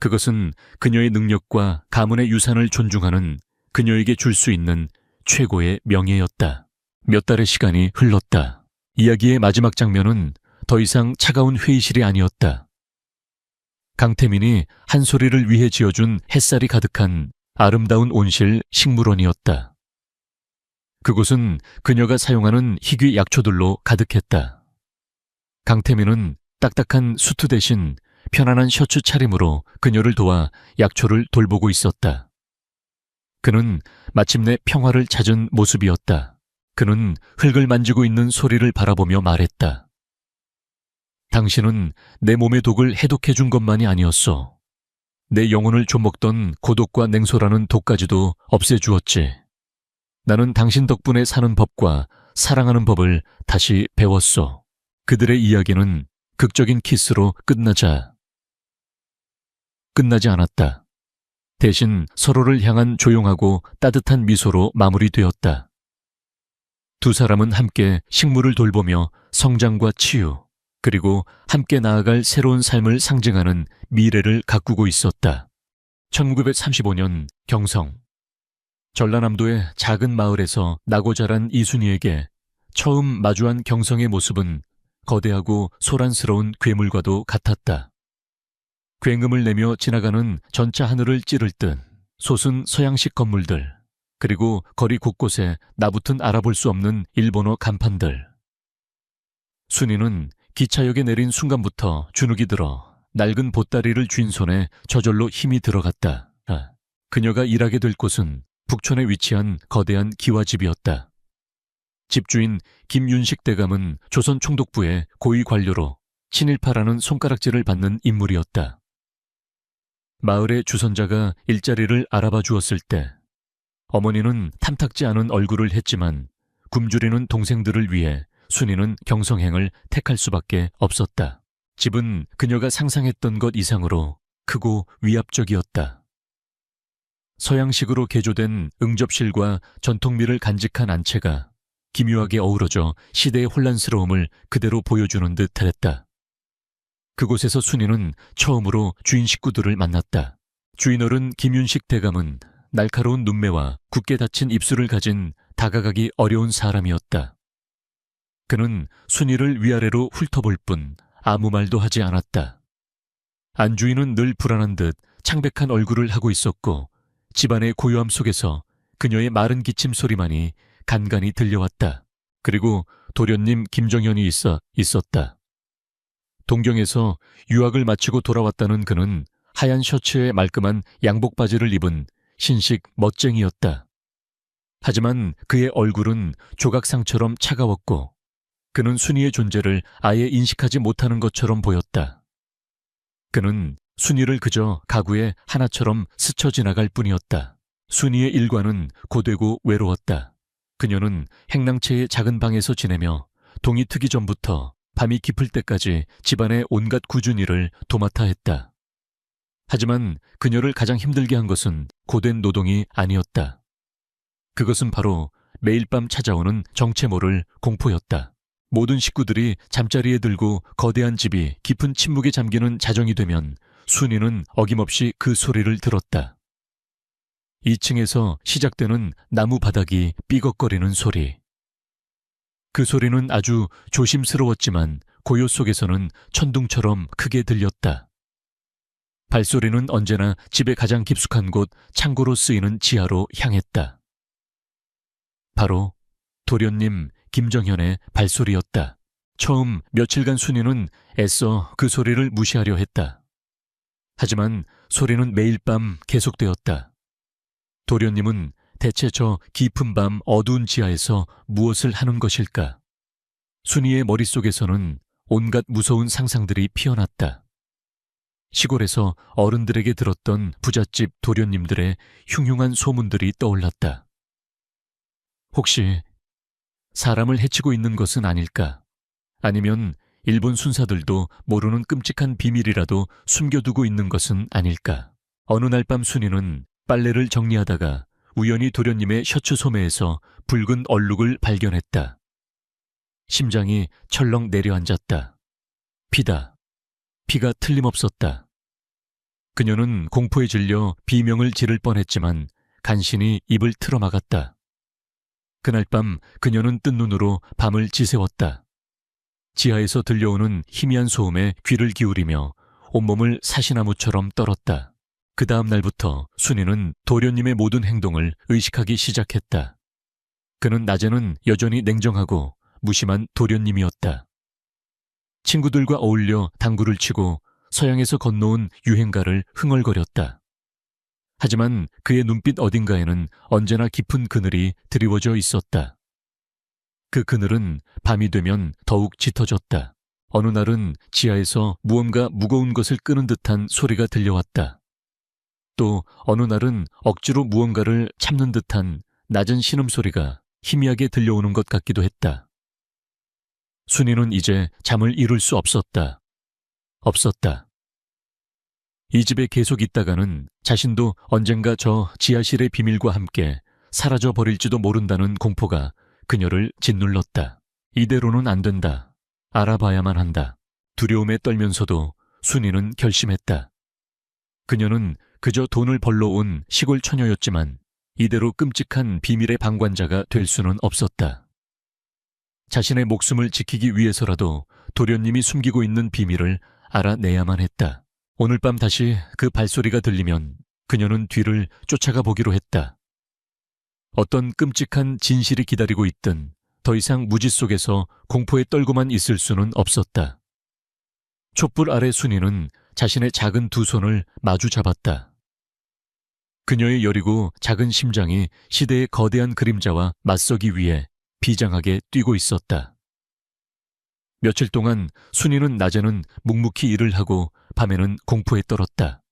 그것은 그녀의 능력과 가문의 유산을 존중하는 그녀에게 줄 수 있는 최고의 명예였다. 몇 달의 시간이 흘렀다. 이야기의 마지막 장면은 더 이상 차가운 회의실이 아니었다. 강태민이 한소리를 위해 지어준 햇살이 가득한 아름다운 온실 식물원이었다. 그곳은 그녀가 사용하는 희귀 약초들로 가득했다. 강태민은 딱딱한 수트 대신 편안한 셔츠 차림으로 그녀를 도와 약초를 돌보고 있었다. 그는 마침내 평화를 찾은 모습이었다. 그는 흙을 만지고 있는 소리를 바라보며 말했다. 당신은 내 몸의 독을 해독해 준 것만이 아니었어. 내 영혼을 좀먹던 고독과 냉소라는 독까지도 없애주었지. 나는 당신 덕분에 사는 법과 사랑하는 법을 다시 배웠어. 그들의 이야기는 극적인 키스로 끝나지 않았다. 대신 서로를 향한 조용하고 따뜻한 미소로 마무리되었다. 두 사람은 함께 식물을 돌보며 성장과 치유, 그리고 함께 나아갈 새로운 삶을 상징하는 미래를 가꾸고 있었다. 1935년 경성. 전라남도의 작은 마을에서 나고 자란 이순희에게 처음 마주한 경성의 모습은 거대하고 소란스러운 괴물과도 같았다. 굉음을 내며 지나가는 전차 하늘을 찌를 듯 솟은 서양식 건물들, 그리고 거리 곳곳에 나부튼 알아볼 수 없는 일본어 간판들. 순이는 기차역에 내린 순간부터 주눅이 들어 낡은 보따리를 쥔 손에 저절로 힘이 들어갔다. 그녀가 일하게 될 곳은 북촌에 위치한 거대한 기와집이었다. 집주인 김윤식 대감은 조선 총독부의 고위 관료로 친일파라는 손가락질을 받는 인물이었다. 마을의 주선자가 일자리를 알아봐 주었을 때 어머니는 탐탁지 않은 얼굴을 했지만 굶주리는 동생들을 위해 순이는 경성행을 택할 수밖에 없었다. 집은 그녀가 상상했던 것 이상으로 크고 위압적이었다. 서양식으로 개조된 응접실과 전통미를 간직한 안채가 기묘하게 어우러져 시대의 혼란스러움을 그대로 보여주는 듯 했다. 그곳에서 순이는 처음으로 주인 식구들을 만났다. 주인어른 김윤식 대감은 날카로운 눈매와 굳게 닫힌 입술을 가진 다가가기 어려운 사람이었다. 그는 순이를 위아래로 훑어볼 뿐 아무 말도 하지 않았다. 안주인은 늘 불안한 듯 창백한 얼굴을 하고 있었고 집안의 고요함 속에서 그녀의 마른 기침 소리만이 간간히 들려왔다. 그리고 도련님 김정현이 있었다. 동경에서 유학을 마치고 돌아왔다는 그는 하얀 셔츠에 말끔한 양복 바지를 입은 신식 멋쟁이였다. 하지만 그의 얼굴은 조각상처럼 차가웠고 그는 순이의 존재를 아예 인식하지 못하는 것처럼 보였다. 그는 순이를 그저 가구의 하나처럼 스쳐 지나갈 뿐이었다. 순이의 일과는 고되고 외로웠다. 그녀는 행랑채의 작은 방에서 지내며 동이 트기 전부터 밤이 깊을 때까지 집안의 온갖 굳은 일을 도맡아 했다. 하지만 그녀를 가장 힘들게 한 것은 고된 노동이 아니었다. 그것은 바로 매일 밤 찾아오는 정체 모를 공포였다. 모든 식구들이 잠자리에 들고 거대한 집이 깊은 침묵에 잠기는 자정이 되면 순이는 어김없이 그 소리를 들었다. 2층에서 시작되는 나무 바닥이 삐걱거리는 소리. 그 소리는 아주 조심스러웠지만 고요 속에서는 천둥처럼 크게 들렸다. 발소리는 언제나 집의 가장 깊숙한 곳 창고로 쓰이는 지하로 향했다. 바로 도련님 김정현의 발소리였다. 처음 며칠간 순이는 애써 그 소리를 무시하려 했다. 하지만 소리는 매일 밤 계속되었다. 도련님은 대체 저 깊은 밤 어두운 지하에서 무엇을 하는 것일까? 순이의 머릿속에서는 온갖 무서운 상상들이 피어났다. 시골에서 어른들에게 들었던 부잣집 도련님들의 흉흉한 소문들이 떠올랐다. 혹시 사람을 해치고 있는 것은 아닐까? 아니면 일본 순사들도 모르는 끔찍한 비밀이라도 숨겨두고 있는 것은 아닐까? 어느 날 밤 순이는 빨래를 정리하다가 우연히 도련님의 셔츠 소매에서 붉은 얼룩을 발견했다. 심장이 철렁 내려앉았다. 피다. 피가 틀림없었다. 그녀는 공포에 질려 비명을 지를 뻔했지만 간신히 입을 틀어막았다. 그날 밤 그녀는 뜬 눈으로 밤을 지새웠다. 지하에서 들려오는 희미한 소음에 귀를 기울이며 온몸을 사시나무처럼 떨었다. 그 다음 날부터 순이는 도련님의 모든 행동을 의식하기 시작했다. 그는 낮에는 여전히 냉정하고 무심한 도련님이었다. 친구들과 어울려 당구를 치고 서양에서 건너온 유행가를 흥얼거렸다. 하지만 그의 눈빛 어딘가에는 언제나 깊은 그늘이 드리워져 있었다. 그 그늘은 밤이 되면 더욱 짙어졌다. 어느 날은 지하에서 무언가 무거운 것을 끄는 듯한 소리가 들려왔다. 또 어느 날은 억지로 무언가를 참는 듯한 낮은 신음소리가 희미하게 들려오는 것 같기도 했다. 순이는 이제 잠을 이룰 수 없었다. 이 집에 계속 있다가는 자신도 언젠가 저 지하실의 비밀과 함께 사라져 버릴지도 모른다는 공포가 그녀를 짓눌렀다. 이대로는 안 된다. 알아봐야만 한다. 두려움에 떨면서도 순이는 결심했다. 그녀는 그저 돈을 벌러 온 시골 처녀였지만 이대로 끔찍한 비밀의 방관자가 될 수는 없었다. 자신의 목숨을 지키기 위해서라도 도련님이 숨기고 있는 비밀을 알아내야만 했다. 오늘 밤 다시 그 발소리가 들리면 그녀는 뒤를 쫓아가 보기로 했다. 어떤 끔찍한 진실이 기다리고 있든 더 이상 무지 속에서 공포에 떨고만 있을 수는 없었다. 촛불 아래 순이는 자신의 작은 두 손을 마주 잡았다. 그녀의 여리고 작은 심장이 시대의 거대한 그림자와 맞서기 위해 비장하게 뛰고 있었다. 며칠 동안 순이는 낮에는 묵묵히 일을 하고 밤에는 공포에 떨었다.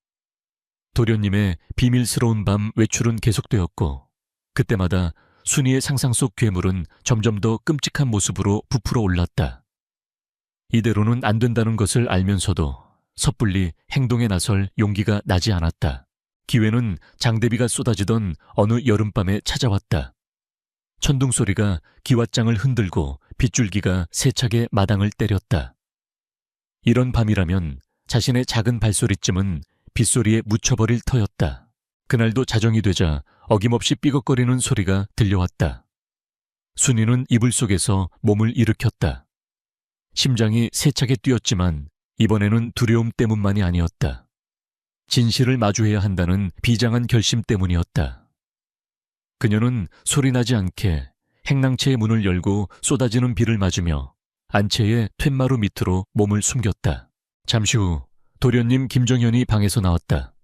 도련님의 비밀스러운 밤 외출은 계속되었고 그때마다 순이의 상상 속 괴물은 점점 더 끔찍한 모습으로 부풀어 올랐다. 이대로는 안 된다는 것을 알면서도 섣불리 행동에 나설 용기가 나지 않았다. 기회는 장대비가 쏟아지던 어느 여름밤에 찾아왔다. 천둥 소리가 기왓장을 흔들고 빗줄기가 세차게 마당을 때렸다. 이런 밤이라면 자신의 작은 발소리쯤은 빗소리에 묻혀버릴 터였다. 그날도 자정이 되자 어김없이 삐걱거리는 소리가 들려왔다. 순이는 이불 속에서 몸을 일으켰다. 심장이 세차게 뛰었지만 이번에는 두려움 때문만이 아니었다. 진실을 마주해야 한다는 비장한 결심 때문이었다. 그녀는 소리나지 않게 행랑채의 문을 열고 쏟아지는 비를 맞으며 안채의 툇마루 밑으로 몸을 숨겼다. 잠시 후 도련님 김정현이 방에서 나왔다.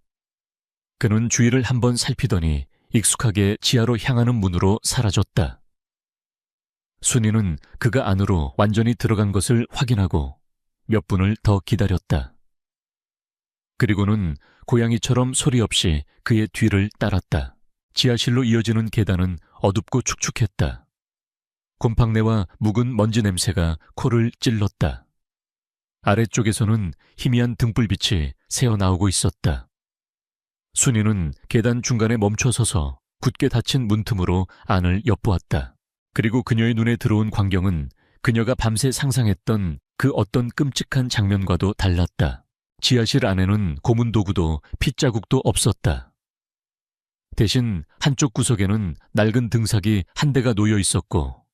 그는 주위를 한번 살피더니 익숙하게 지하로 향하는 문으로 사라졌다. 순이는 그가 안으로 완전히 들어간 것을 확인하고 몇 분을 더 기다렸다. 그리고는 고양이처럼 소리 없이 그의 뒤를 따랐다. 지하실로 이어지는 계단은 어둡고 축축했다. 곰팡내와 묵은 먼지 냄새가 코를 찔렀다. 아래쪽에서는 희미한 등불빛이 새어나오고 있었다. 순이는 계단 중간에 멈춰서서 굳게 닫힌 문틈으로 안을 엿보았다. 그리고 그녀의 눈에 들어온 광경은 그녀가 밤새 상상했던 그 어떤 끔찍한 장면과도 달랐다. 지하실 안에는 고문 도구도 핏자국도 없었다. 대신 한쪽 구석에는 낡은 등삭이 한 대가 놓여 있었고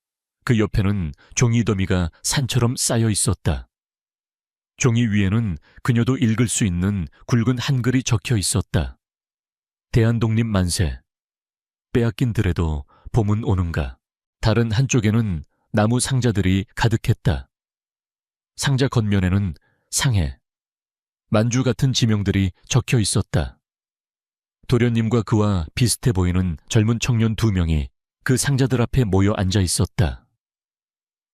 그 옆에는 종이 더미가 산처럼 쌓여 있었다. 종이 위에는 그녀도 읽을 수 있는 굵은 한글이 적혀 있었다. 대한독립 만세. 빼앗긴 들에도 봄은 오는가. 다른 한쪽에는 나무 상자들이 가득했다. 상자 겉면에는 상해, 만주 같은 지명들이 적혀 있었다. 도련님과 그와 비슷해 보이는 젊은 청년 2명이 그 상자들 앞에 모여 앉아 있었다.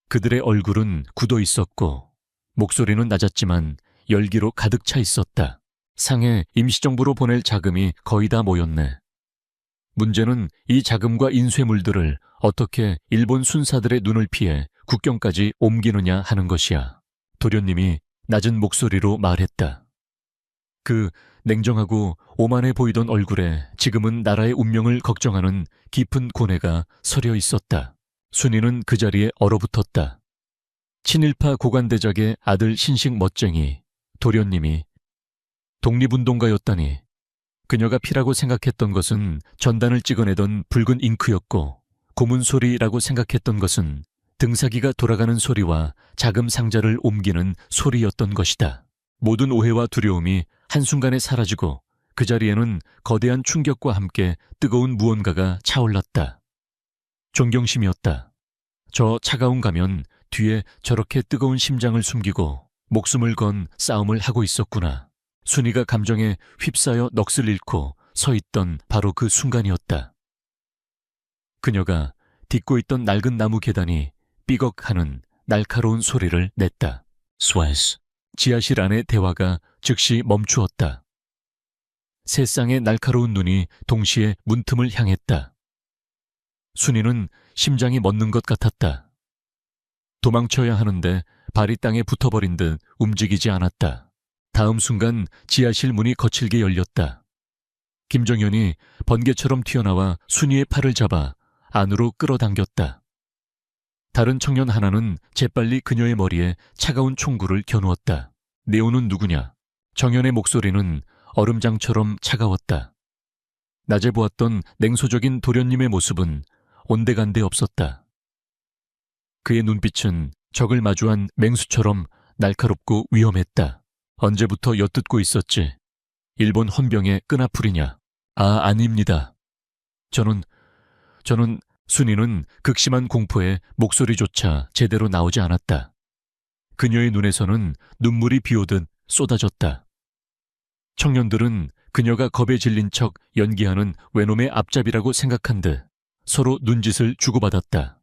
그들의 얼굴은 굳어 있었고 목소리는 낮았지만 열기로 가득 차 있었다. 상해 임시정부로 보낼 자금이 거의 다 모였네. 문제는 이 자금과 인쇄물들을 어떻게 일본 순사들의 눈을 피해 국경까지 옮기느냐 하는 것이야. 도련님이 낮은 목소리로 말했다. 그 냉정하고 오만해 보이던 얼굴에 지금은 나라의 운명을 걱정하는 깊은 고뇌가 서려 있었다. 순이는 그 자리에 얼어붙었다. 친일파 고관대작의 아들 신식 멋쟁이 도련님이 독립운동가였다니. 그녀가 피라고 생각했던 것은 전단을 찍어내던 붉은 잉크였고 고문 소리라고 생각했던 것은 등사기가 돌아가는 소리와 자금 상자를 옮기는 소리였던 것이다. 모든 오해와 두려움이 한순간에 사라지고 그 자리에는 거대한 충격과 함께 뜨거운 무언가가 차올랐다. 존경심이었다. 저 차가운 가면 뒤에 저렇게 뜨거운 심장을 숨기고 목숨을 건 싸움을 하고 있었구나. 순이가 감정에 휩싸여 넋을 잃고 서 있던 바로 그 순간이었다. 그녀가 딛고 있던 낡은 나무 계단이 삐걱하는 날카로운 소리를 냈다. 스웨스. 지하실 안의 대화가 즉시 멈추었다. 세 쌍의 날카로운 눈이 동시에 문틈을 향했다. 순이는 심장이 멎는 것 같았다. 도망쳐야 하는데 발이 땅에 붙어버린 듯 움직이지 않았다. 다음 순간 지하실 문이 거칠게 열렸다. 김정현이 번개처럼 튀어나와 순이의 팔을 잡아 안으로 끌어당겼다. 다른 청년 하나는 재빨리 그녀의 머리에 차가운 총구를 겨누었다. 네오는 누구냐? 정현의 목소리는 얼음장처럼 차가웠다. 낮에 보았던 냉소적인 도련님의 모습은 온데간데 없었다. 그의 눈빛은 적을 마주한 맹수처럼 날카롭고 위험했다. 언제부터 엿듣고 있었지? 일본 헌병의 끈아풀이냐? 아, 아닙니다. 저는 순이는 극심한 공포에 목소리조차 제대로 나오지 않았다. 그녀의 눈에서는 눈물이 비오듯 쏟아졌다. 청년들은 그녀가 겁에 질린 척 연기하는 외놈의 앞잡이라고 생각한 듯 서로 눈짓을 주고받았다.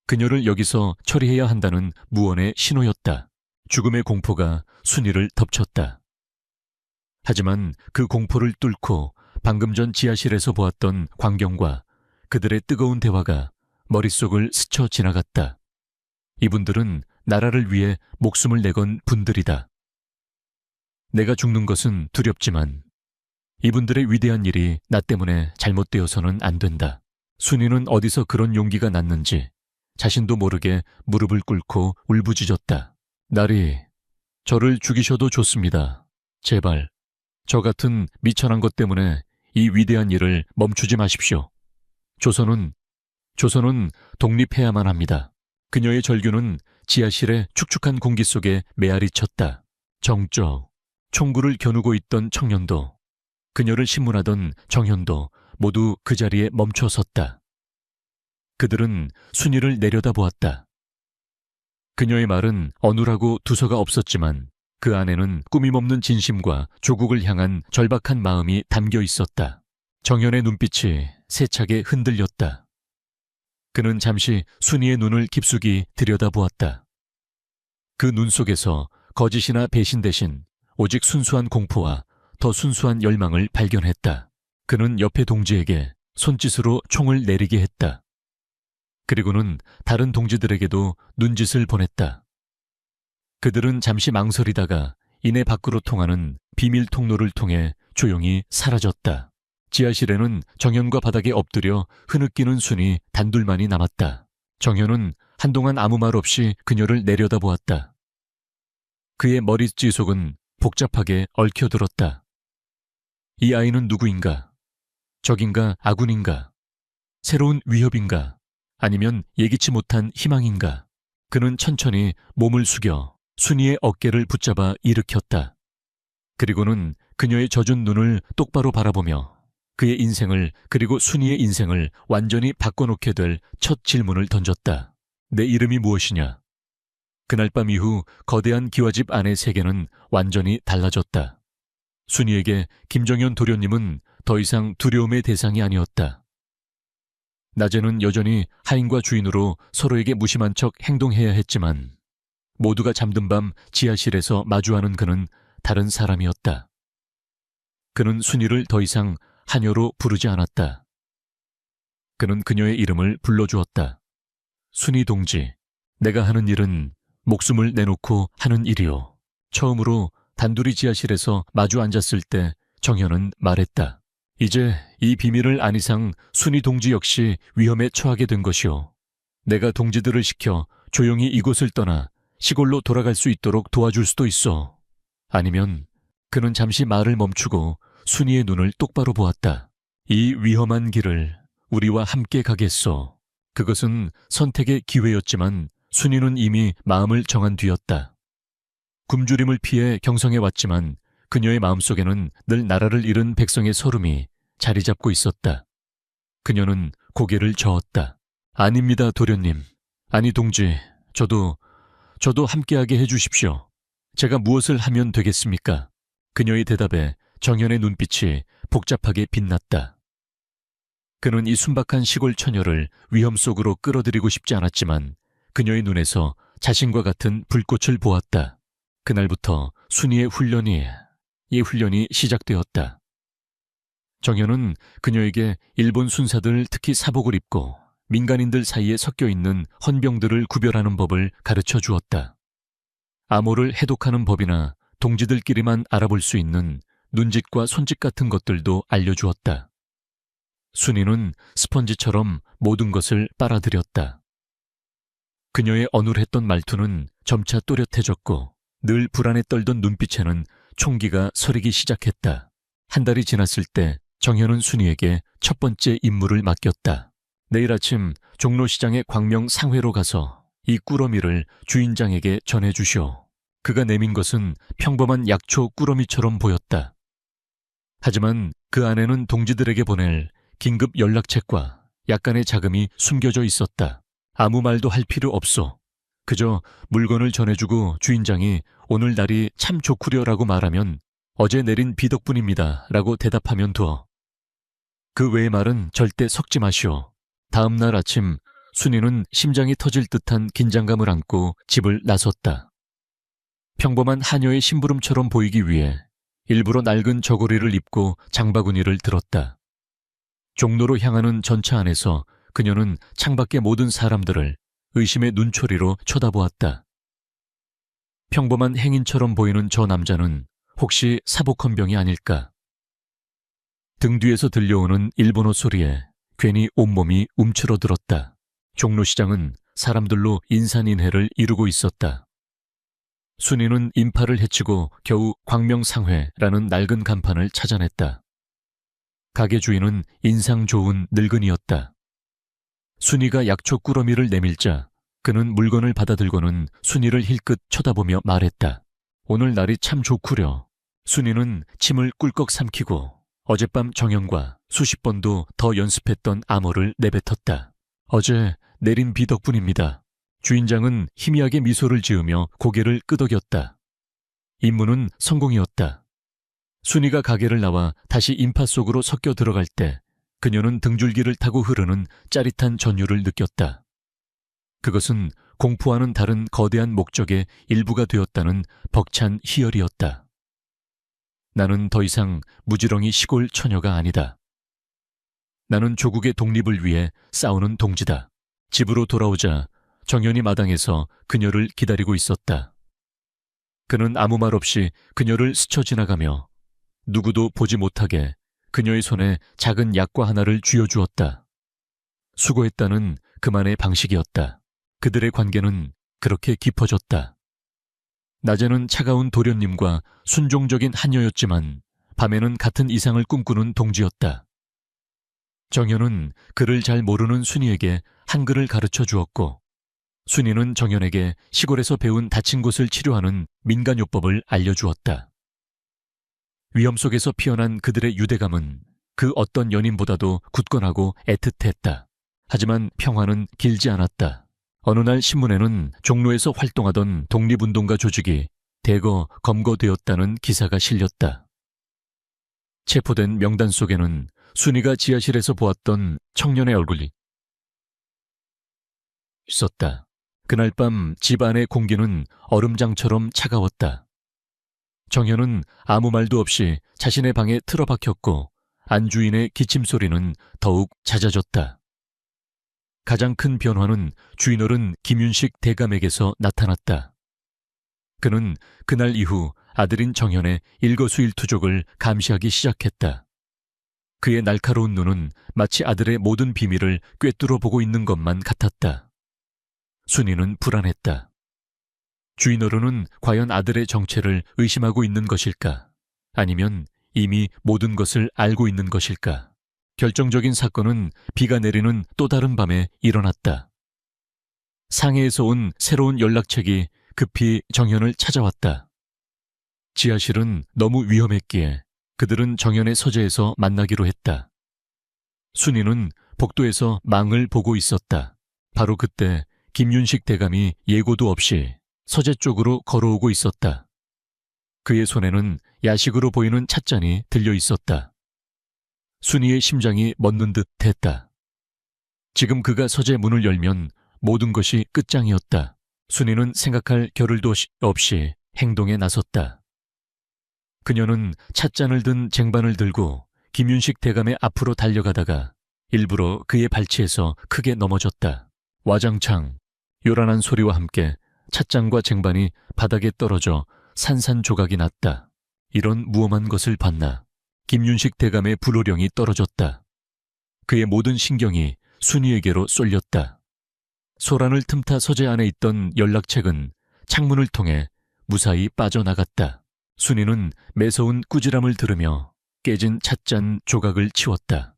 그녀를 여기서 처리해야 한다는 무언의 신호였다. 죽음의 공포가 순이를 덮쳤다. 하지만 그 공포를 뚫고 방금 전 지하실에서 보았던 광경과 그들의 뜨거운 대화가 머릿속을 스쳐 지나갔다. 이분들은 나라를 위해 목숨을 내건 분들이다. 내가 죽는 것은 두렵지만 이분들의 위대한 일이 나 때문에 잘못되어서는 안 된다. 순이는 어디서 그런 용기가 났는지 자신도 모르게 무릎을 꿇고 울부짖었다. 나리, 저를 죽이셔도 좋습니다. 제발, 저 같은 미천한 것 때문에 이 위대한 일을 멈추지 마십시오. 조선은 독립해야만 합니다. 그녀의 절규는 지하실의 축축한 공기 속에 메아리 쳤다. 정적, 총구를 겨누고 있던 청년도, 그녀를 신문하던 정현도 모두 그 자리에 멈춰 섰다. 그들은 순이를 내려다보았다. 그녀의 말은 어눌하고 두서가 없었지만 그 안에는 꾸밈없는 진심과 조국을 향한 절박한 마음이 담겨 있었다. 정현의 눈빛이 세차게 흔들렸다. 그는 잠시 순이의 눈을 깊숙이 들여다보았다. 그 눈 속에서 거짓이나 배신 대신 오직 순수한 공포와 더 순수한 열망을 발견했다. 그는 옆에 동지에게 손짓으로 총을 내리게 했다. 그리고는 다른 동지들에게도 눈짓을 보냈다. 그들은 잠시 망설이다가 이내 밖으로 통하는 비밀 통로를 통해 조용히 사라졌다. 지하실에는 정연과 바닥에 엎드려 흐느끼는 순이 단둘만이 남았다. 정연은 한동안 아무 말 없이 그녀를 내려다보았다. 그의 머릿지 속은 복잡하게 얽혀들었다. 이 아이는 누구인가? 적인가 아군인가? 새로운 위협인가? 아니면 예기치 못한 희망인가? 그는 천천히 몸을 숙여 순이의 어깨를 붙잡아 일으켰다. 그리고는 그녀의 젖은 눈을 똑바로 바라보며 그의 인생을 그리고 순이의 인생을 완전히 바꿔놓게 될 첫 질문을 던졌다. 내 이름이 무엇이냐? 그날 밤 이후 거대한 기와집 안의 세계는 완전히 달라졌다. 순이에게 김정연 도련님은 더 이상 두려움의 대상이 아니었다. 낮에는 여전히 하인과 주인으로 서로에게 무심한 척 행동해야 했지만 모두가 잠든 밤 지하실에서 마주하는 그는 다른 사람이었다. 그는 순이를 더 이상 하녀로 부르지 않았다. 그는 그녀의 이름을 불러주었다. 순이 동지, 내가 하는 일은 목숨을 내놓고 하는 일이요. 처음으로 단둘이 지하실에서 마주 앉았을 때 정현은 말했다. 이제 이 비밀을 안 이상 순이 동지 역시 위험에 처하게 된 것이요. 내가 동지들을 시켜 조용히 이곳을 떠나 시골로 돌아갈 수 있도록 도와줄 수도 있어. 아니면 그는 잠시 말을 멈추고 순이의 눈을 똑바로 보았다. 이 위험한 길을 우리와 함께 가겠소. 그것은 선택의 기회였지만 순이는 이미 마음을 정한 뒤였다. 굶주림을 피해 경성에 왔지만 그녀의 마음속에는 늘 나라를 잃은 백성의 서름이 자리 잡고 있었다. 그녀는 고개를 저었다. 아닙니다, 도련님. 아니, 동지, 저도 함께하게 해주십시오. 제가 무엇을 하면 되겠습니까? 그녀의 대답에 정연의 눈빛이 복잡하게 빛났다. 그는 이 순박한 시골 처녀를 위험 속으로 끌어들이고 싶지 않았지만 그녀의 눈에서 자신과 같은 불꽃을 보았다. 그날부터 순이의 훈련이 시작되었다. 정연은 그녀에게 일본 순사들, 특히 사복을 입고 민간인들 사이에 섞여 있는 헌병들을 구별하는 법을 가르쳐 주었다. 암호를 해독하는 법이나 동지들끼리만 알아볼 수 있는 눈짓과 손짓 같은 것들도 알려주었다. 순이는 스펀지처럼 모든 것을 빨아들였다. 그녀의 어눌했던 말투는 점차 또렷해졌고 늘 불안에 떨던 눈빛에는 총기가 서리기 시작했다. 한 달이 지났을 때 정현은 순이에게 첫 번째 임무를 맡겼다. 내일 아침 종로시장의 광명 상회로 가서 이 꾸러미를 주인장에게 전해주시오. 그가 내민 것은 평범한 약초 꾸러미처럼 보였다. 하지만 그 안에는 동지들에게 보낼 긴급 연락책과 약간의 자금이 숨겨져 있었다. 아무 말도 할 필요 없어. 그저 물건을 전해주고 주인장이 오늘 날이 참 좋구려라고 말하면 어제 내린 비 덕분입니다 라고 대답하면 돼. 그 외의 말은 절대 섞지 마시오. 다음 날 아침 순이는 심장이 터질 듯한 긴장감을 안고 집을 나섰다. 평범한 하녀의 심부름처럼 보이기 위해 일부러 낡은 저고리를 입고 장바구니를 들었다. 종로로 향하는 전차 안에서 그녀는 창밖의 모든 사람들을 의심의 눈초리로 쳐다보았다. 평범한 행인처럼 보이는 저 남자는 혹시 사복헌병이 아닐까? 등 뒤에서 들려오는 일본어 소리에 괜히 온몸이 움츠러들었다. 종로시장은 사람들로 인산인해를 이루고 있었다. 순이는 인파를 헤치고 겨우 광명상회라는 낡은 간판을 찾아냈다. 가게 주인은 인상 좋은 늙은이였다. 순이가 약초 꾸러미를 내밀자 그는 물건을 받아들고는 순이를 힐끗 쳐다보며 말했다. 오늘 날이 참 좋구려. 순이는 침을 꿀꺽 삼키고 어젯밤 정연과 수십 번도 더 연습했던 암호를 내뱉었다. 어제 내린 비 덕분입니다. 주인장은 희미하게 미소를 지으며 고개를 끄덕였다. 임무는 성공이었다. 순이가 가게를 나와 다시 인파 속으로 섞여 들어갈 때 그녀는 등줄기를 타고 흐르는 짜릿한 전율을 느꼈다. 그것은 공포와는 다른 거대한 목적의 일부가 되었다는 벅찬 희열이었다. 나는 더 이상 무지렁이 시골 처녀가 아니다. 나는 조국의 독립을 위해 싸우는 동지다. 집으로 돌아오자 정연이 마당에서 그녀를 기다리고 있었다. 그는 아무 말 없이 그녀를 스쳐 지나가며 누구도 보지 못하게 그녀의 손에 작은 약과 하나를 쥐어주었다. 수고했다는 그만의 방식이었다. 그들의 관계는 그렇게 깊어졌다. 낮에는 차가운 도련님과 순종적인 하녀였지만 밤에는 같은 이상을 꿈꾸는 동지였다. 정연은 그를 잘 모르는 순이에게 한글을 가르쳐 주었고 순이는 정연에게 시골에서 배운 다친 곳을 치료하는 민간요법을 알려주었다. 위험 속에서 피어난 그들의 유대감은 그 어떤 연인보다도 굳건하고 애틋했다. 하지만 평화는 길지 않았다. 어느 날 신문에는 종로에서 활동하던 독립운동가 조직이 대거 검거되었다는 기사가 실렸다. 체포된 명단 속에는 순이가 지하실에서 보았던 청년의 얼굴이 있었다. 그날 밤 집 안의 공기는 얼음장처럼 차가웠다. 정현은 아무 말도 없이 자신의 방에 틀어박혔고 안주인의 기침 소리는 더욱 잦아졌다. 가장 큰 변화는 주인어른 김윤식 대감에게서 나타났다. 그는 그날 이후 아들인 정현의 일거수일투족을 감시하기 시작했다. 그의 날카로운 눈은 마치 아들의 모든 비밀을 꿰뚫어 보고 있는 것만 같았다. 순이는 불안했다. 주인어른은 과연 아들의 정체를 의심하고 있는 것일까? 아니면 이미 모든 것을 알고 있는 것일까? 결정적인 사건은 비가 내리는 또 다른 밤에 일어났다. 상해에서 온 새로운 연락책이 급히 정현을 찾아왔다. 지하실은 너무 위험했기에 그들은 정현의 서재에서 만나기로 했다. 순이는 복도에서 망을 보고 있었다. 바로 그때 김윤식 대감이 예고도 없이 서재 쪽으로 걸어오고 있었다. 그의 손에는 야식으로 보이는 찻잔이 들려 있었다. 순이의 심장이 멎는 듯 했다. 지금 그가 서재 문을 열면 모든 것이 끝장이었다. 순이는 생각할 겨를도 없이 행동에 나섰다. 그녀는 찻잔을 든 쟁반을 들고 김윤식 대감의 앞으로 달려가다가 일부러 그의 발치에서 크게 넘어졌다. 와장창 요란한 소리와 함께 찻잔과 쟁반이 바닥에 떨어져 산산조각이 났다. 이런 무엄한 것을 봤나. 김윤식 대감의 불호령이 떨어졌다. 그의 모든 신경이 순이에게로 쏠렸다. 소란을 틈타 서재 안에 있던 연락책은 창문을 통해 무사히 빠져나갔다. 순이는 매서운 꾸지람을 들으며 깨진 찻잔 조각을 치웠다.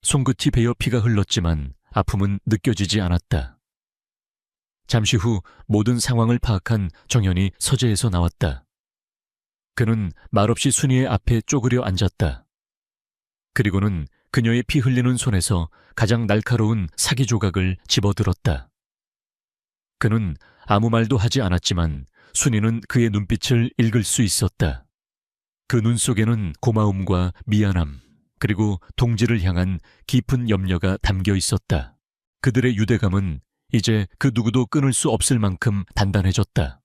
손끝이 베어 피가 흘렀지만 아픔은 느껴지지 않았다. 잠시 후 모든 상황을 파악한 정현이 서재에서 나왔다. 그는 말없이 순이의 앞에 쪼그려 앉았다. 그리고는 그녀의 피 흘리는 손에서 가장 날카로운 사기 조각을 집어들었다. 그는 아무 말도 하지 않았지만 순이는 그의 눈빛을 읽을 수 있었다. 그 눈 속에는 고마움과 미안함, 그리고 동지를 향한 깊은 염려가 담겨 있었다. 그들의 유대감은 이제 그 누구도 끊을 수 없을 만큼 단단해졌다.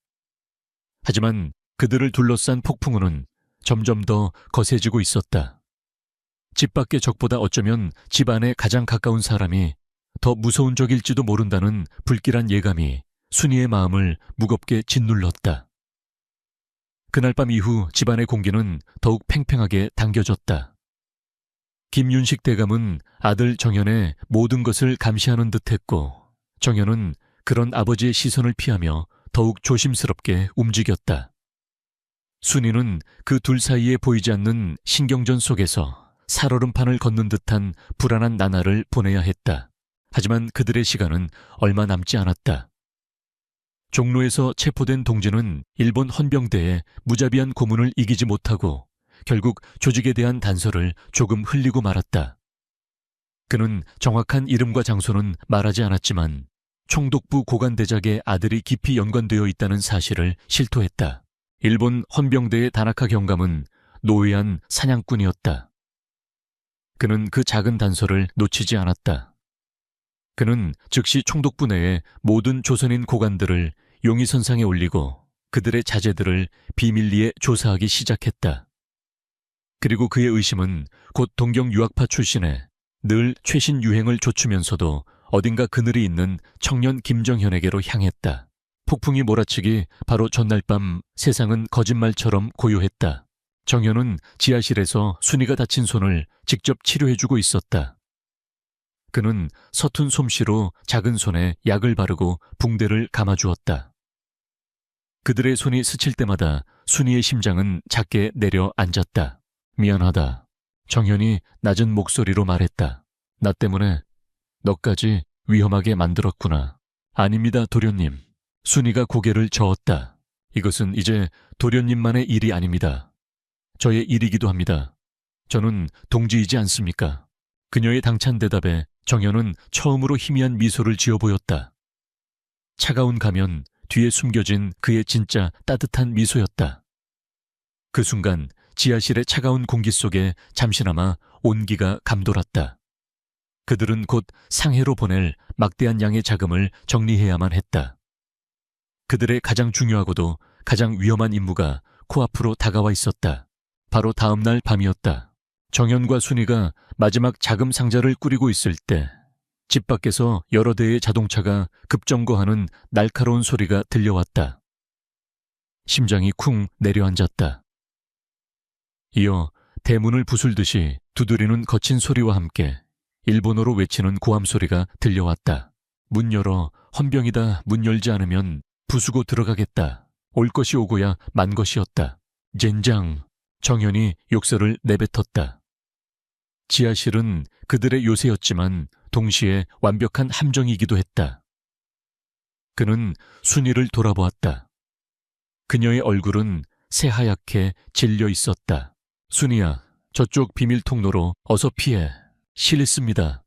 하지만 그들을 둘러싼 폭풍우는 점점 더 거세지고 있었다. 집 밖의 적보다 어쩌면 집 안에 가장 가까운 사람이 더 무서운 적일지도 모른다는 불길한 예감이 순이의 마음을 무겁게 짓눌렀다. 그날 밤 이후 집안의 공기는 더욱 팽팽하게 당겨졌다. 김윤식 대감은 아들 정현의 모든 것을 감시하는 듯했고 정현은 그런 아버지의 시선을 피하며 더욱 조심스럽게 움직였다. 순이는 그 둘 사이에 보이지 않는 신경전 속에서 살얼음판을 걷는 듯한 불안한 나날을 보내야 했다. 하지만 그들의 시간은 얼마 남지 않았다. 종로에서 체포된 동지는 일본 헌병대의 무자비한 고문을 이기지 못하고 결국 조직에 대한 단서를 조금 흘리고 말았다. 그는 정확한 이름과 장소는 말하지 않았지만 총독부 고관대작의 아들이 깊이 연관되어 있다는 사실을 실토했다. 일본 헌병대의 다나카 경감은 노예한 사냥꾼이었다. 그는 그 작은 단서를 놓치지 않았다. 그는 즉시 총독부 내의 모든 조선인 고관들을 용의선상에 올리고 그들의 자제들을 비밀리에 조사하기 시작했다. 그리고 그의 의심은 곧 동경 유학파 출신의 늘 최신 유행을 좇으면서도 어딘가 그늘이 있는 청년 김정현에게로 향했다. 폭풍이 몰아치기 바로 전날 밤 세상은 거짓말처럼 고요했다. 정현은 지하실에서 순이가 다친 손을 직접 치료해주고 있었다. 그는 서툰 솜씨로 작은 손에 약을 바르고 붕대를 감아주었다. 그들의 손이 스칠 때마다 순이의 심장은 작게 내려앉았다. 미안하다. 정현이 낮은 목소리로 말했다. 나 때문에 너까지 위험하게 만들었구나. 아닙니다, 도련님. 순이가 고개를 저었다. 이것은 이제 도련님만의 일이 아닙니다. 저의 일이기도 합니다. 저는 동지이지 않습니까? 그녀의 당찬 대답에 정현은 처음으로 희미한 미소를 지어 보였다. 차가운 가면 뒤에 숨겨진 그의 진짜 따뜻한 미소였다. 그 순간 지하실의 차가운 공기 속에 잠시나마 온기가 감돌았다. 그들은 곧 상해로 보낼 막대한 양의 자금을 정리해야만 했다. 그들의 가장 중요하고도 가장 위험한 임무가 코앞으로 다가와 있었다. 바로 다음 날 밤이었다. 정현과 순이가 마지막 자금 상자를 꾸리고 있을 때 집 밖에서 여러 대의 자동차가 급정거하는 날카로운 소리가 들려왔다. 심장이 쿵 내려앉았다. 이어 대문을 부술듯이 두드리는 거친 소리와 함께 일본어로 외치는 고함 소리가 들려왔다. 문 열어, 헌병이다. 문 열지 않으면 부수고 들어가겠다. 올 것이 오고야 만 것이었다. 젠장. 정현이 욕설을 내뱉었다. 지하실은 그들의 요새였지만 동시에 완벽한 함정이기도 했다. 그는 순이를 돌아보았다. 그녀의 얼굴은 새하얗게 질려 있었다. 순이야, 저쪽 비밀 통로로 어서 피해. 실례습니다.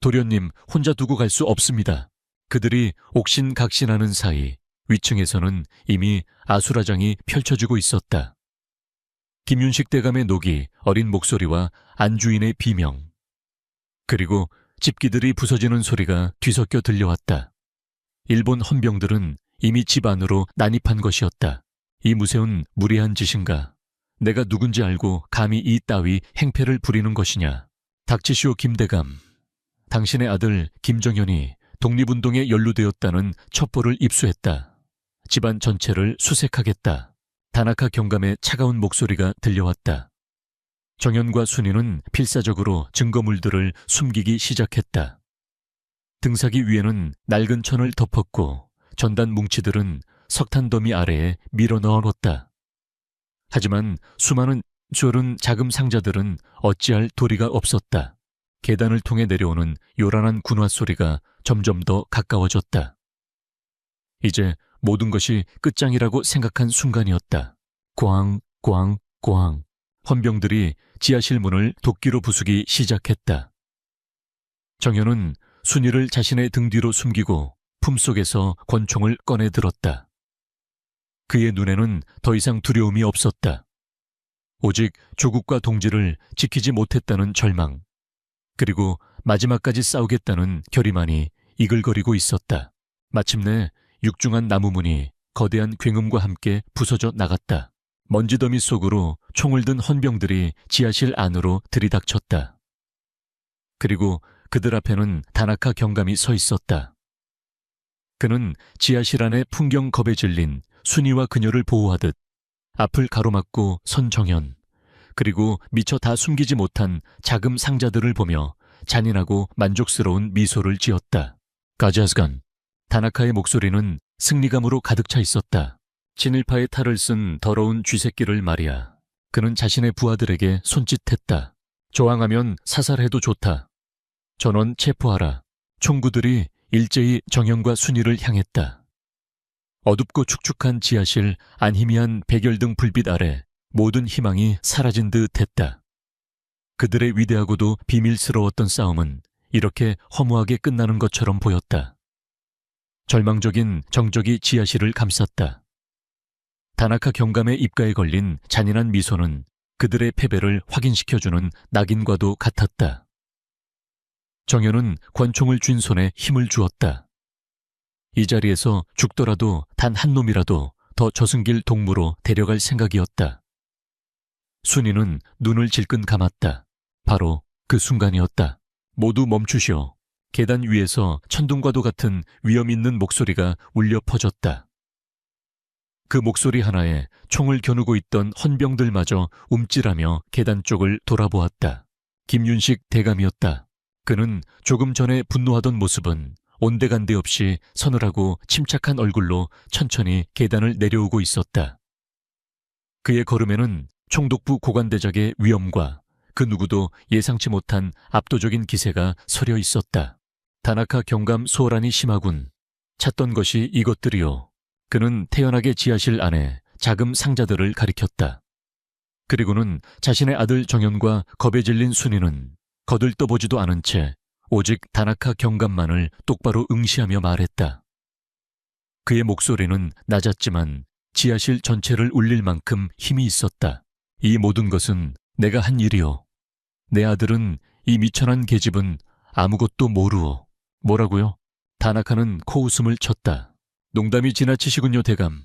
도련님 혼자 두고 갈 수 없습니다. 그들이 옥신각신하는 사이 위층에서는 이미 아수라장이 펼쳐지고 있었다. 김윤식 대감의 녹이 어린 목소리와 안주인의 비명, 그리고 집기들이 부서지는 소리가 뒤섞여 들려왔다. 일본 헌병들은 이미 집 안으로 난입한 것이었다. 이 무쇠운 무리한 짓인가? 내가 누군지 알고 감히 이 따위 행패를 부리는 것이냐? 닥치시오 김대감. 당신의 아들 김정현이 독립운동에 연루되었다는 첩보를 입수했다. 집안 전체를 수색하겠다. 다나카 경감의 차가운 목소리가 들려왔다. 정현과 순이는 필사적으로 증거물들을 숨기기 시작했다. 등사기 위에는 낡은 천을 덮었고 전단 뭉치들은 석탄 더미 아래에 밀어 넣어놓았다. 하지만 수많은 쫄은 자금 상자들은 어찌할 도리가 없었다. 계단을 통해 내려오는 요란한 군화 소리가 점점 더 가까워졌다. 이제 모든 것이 끝장이라고 생각한 순간이었다. 꽝, 꽝, 꽝. 헌병들이 지하실 문을 도끼로 부수기 시작했다. 정현은 순이를 자신의 등 뒤로 숨기고 품속에서 권총을 꺼내 들었다. 그의 눈에는 더 이상 두려움이 없었다. 오직 조국과 동지를 지키지 못했다는 절망, 그리고 마지막까지 싸우겠다는 결의만이 이글거리고 있었다. 마침내 육중한 나무문이 거대한 굉음과 함께 부서져 나갔다. 먼지더미 속으로 총을 든 헌병들이 지하실 안으로 들이닥쳤다. 그리고 그들 앞에는 다나카 경감이 서 있었다. 그는 지하실 안의 풍경 겁에 질린 순이와 그녀를 보호하듯 앞을 가로막고 선 정현, 그리고 미처 다 숨기지 못한 자금 상자들을 보며 잔인하고 만족스러운 미소를 지었다. 가자스간. 다나카의 목소리는 승리감으로 가득 차 있었다. 친일파의 탈을 쓴 더러운 쥐새끼를 말이야. 그는 자신의 부하들에게 손짓했다. 저항하면 사살해도 좋다. 전원 체포하라. 총구들이 일제히 정현과 순이를 향했다. 어둡고 축축한 지하실 안희미한 백열등 불빛 아래 모든 희망이 사라진 듯 했다. 그들의 위대하고도 비밀스러웠던 싸움은 이렇게 허무하게 끝나는 것처럼 보였다. 절망적인 정적이 지하실을 감쌌다. 다나카 경감의 입가에 걸린 잔인한 미소는 그들의 패배를 확인시켜주는 낙인과도 같았다. 정현은 권총을 쥔 손에 힘을 주었다. 이 자리에서 죽더라도 단 한 놈이라도 더 저승길 동무로 데려갈 생각이었다. 순이는 눈을 질끈 감았다. 바로 그 순간이었다. 모두 멈추시오. 계단 위에서 천둥과도 같은 위험 있는 목소리가 울려 퍼졌다. 그 목소리 하나에 총을 겨누고 있던 헌병들마저 움찔하며 계단 쪽을 돌아보았다. 김윤식 대감이었다. 그는 조금 전에 분노하던 모습은 온데간데 없이 서늘하고 침착한 얼굴로 천천히 계단을 내려오고 있었다. 그의 걸음에는 총독부 고관대작의 위엄과 그 누구도 예상치 못한 압도적인 기세가 서려 있었다. 다나카 경감 소란이 심하군. 찾던 것이 이것들이요. 그는 태연하게 지하실 안에 자금 상자들을 가리켰다. 그리고는 자신의 아들 정연과 겁에 질린 순이는 거들떠보지도 않은 채 오직 다나카 경감만을 똑바로 응시하며 말했다. 그의 목소리는 낮았지만 지하실 전체를 울릴 만큼 힘이 있었다. 이 모든 것은 내가 한 일이오. 내 아들은 이 미천한 계집은 아무것도 모르오. 뭐라고요? 다나카는 코웃음을 쳤다. 농담이 지나치시군요, 대감.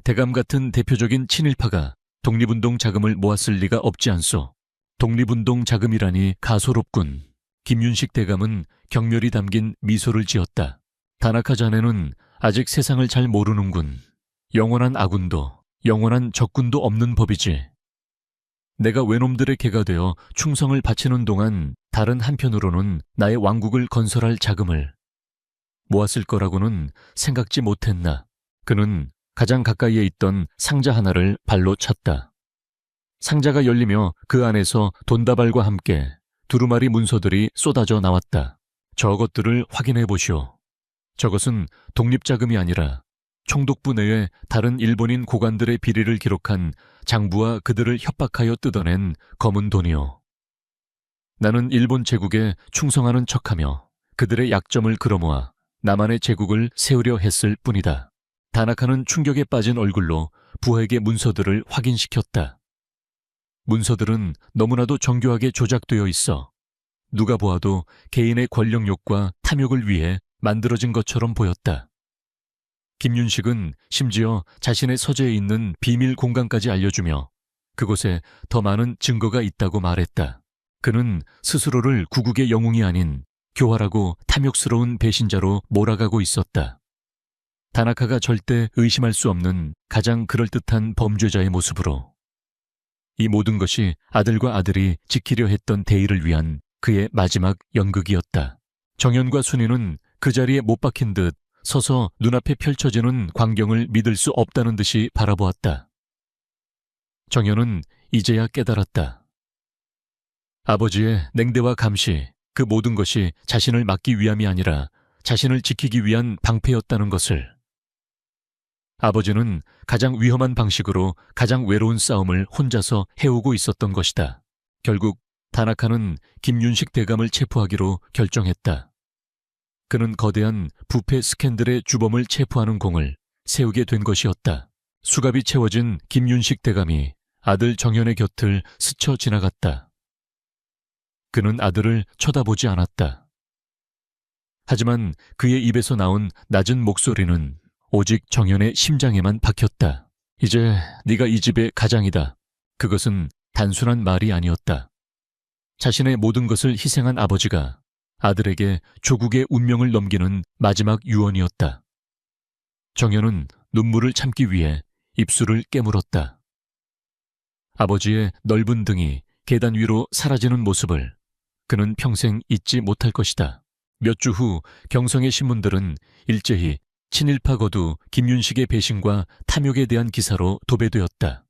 대감 같은 대표적인 친일파가 독립운동 자금을 모았을 리가 없지 않소. 독립운동 자금이라니 가소롭군. 김윤식 대감은 경멸이 담긴 미소를 지었다. 다나카 자네는 아직 세상을 잘 모르는군. 영원한 아군도 영원한 적군도 없는 법이지. 내가 외놈들의 개가 되어 충성을 바치는 동안 다른 한편으로는 나의 왕국을 건설할 자금을 모았을 거라고는 생각지 못했나. 그는 가장 가까이에 있던 상자 하나를 발로 찼다. 상자가 열리며 그 안에서 돈다발과 함께 두루마리 문서들이 쏟아져 나왔다. 저것들을 확인해 보시오. 저것은 독립자금이 아니라 총독부 내의 다른 일본인 고관들의 비리를 기록한 장부와 그들을 협박하여 뜯어낸 검은 돈이오. 나는 일본 제국에 충성하는 척하며 그들의 약점을 끌어모아 나만의 제국을 세우려 했을 뿐이다. 다나카는 충격에 빠진 얼굴로 부하에게 문서들을 확인시켰다. 문서들은 너무나도 정교하게 조작되어 있어 누가 보아도 개인의 권력욕과 탐욕을 위해 만들어진 것처럼 보였다. 김윤식은 심지어 자신의 서재에 있는 비밀 공간까지 알려주며 그곳에 더 많은 증거가 있다고 말했다. 그는 스스로를 구국의 영웅이 아닌 교활하고 탐욕스러운 배신자로 몰아가고 있었다. 다나카가 절대 의심할 수 없는 가장 그럴듯한 범죄자의 모습으로. 이 모든 것이 아들과 아들이 지키려 했던 대의를 위한 그의 마지막 연극이었다. 정연과 순이는 그 자리에 못 박힌 듯 서서 눈앞에 펼쳐지는 광경을 믿을 수 없다는 듯이 바라보았다. 정연은 이제야 깨달았다. 아버지의 냉대와 감시, 그 모든 것이 자신을 막기 위함이 아니라 자신을 지키기 위한 방패였다는 것을. 아버지는 가장 위험한 방식으로 가장 외로운 싸움을 혼자서 해오고 있었던 것이다. 결국 다나카는 김윤식 대감을 체포하기로 결정했다. 그는 거대한 부패 스캔들의 주범을 체포하는 공을 세우게 된 것이었다. 수갑이 채워진 김윤식 대감이 아들 정연의 곁을 스쳐 지나갔다. 그는 아들을 쳐다보지 않았다. 하지만 그의 입에서 나온 낮은 목소리는 오직 정연의 심장에만 박혔다. 이제 네가 이 집의 가장이다. 그것은 단순한 말이 아니었다. 자신의 모든 것을 희생한 아버지가 아들에게 조국의 운명을 넘기는 마지막 유언이었다. 정연은 눈물을 참기 위해 입술을 깨물었다. 아버지의 넓은 등이 계단 위로 사라지는 모습을 그는 평생 잊지 못할 것이다. 몇 주 후 경성의 신문들은 일제히 친일파 거두 김윤식의 배신과 탐욕에 대한 기사로 도배되었다.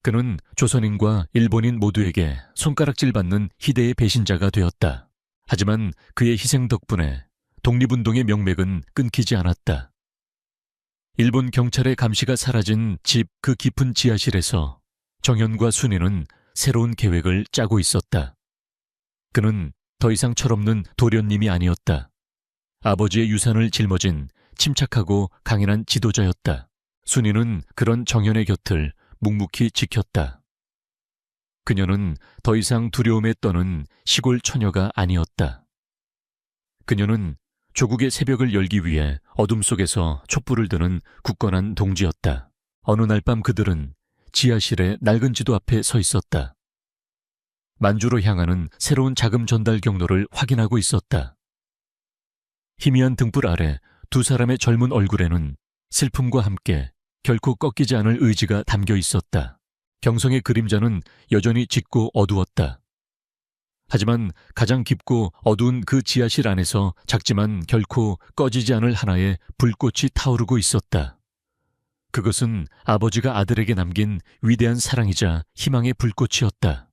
그는 조선인과 일본인 모두에게 손가락질받는 희대의 배신자가 되었다. 하지만 그의 희생 덕분에 독립운동의 명맥은 끊기지 않았다. 일본 경찰의 감시가 사라진 집 그 깊은 지하실에서 정연과 순이는 새로운 계획을 짜고 있었다. 그는 더 이상 철없는 도련님이 아니었다. 아버지의 유산을 짊어진 침착하고 강인한 지도자였다. 순이는 그런 정연의 곁을 묵묵히 지켰다. 그녀는 더 이상 두려움에 떠는 시골 처녀가 아니었다. 그녀는 조국의 새벽을 열기 위해 어둠 속에서 촛불을 드는 굳건한 동지였다. 어느 날 밤 그들은 지하실의 낡은 지도 앞에 서 있었다. 만주로 향하는 새로운 자금 전달 경로를 확인하고 있었다. 희미한 등불 아래 두 사람의 젊은 얼굴에는 슬픔과 함께 결코 꺾이지 않을 의지가 담겨 있었다. 경성의 그림자는 여전히 짙고 어두웠다. 하지만 가장 깊고 어두운 그 지하실 안에서 작지만 결코 꺼지지 않을 하나의 불꽃이 타오르고 있었다. 그것은 아버지가 아들에게 남긴 위대한 사랑이자 희망의 불꽃이었다.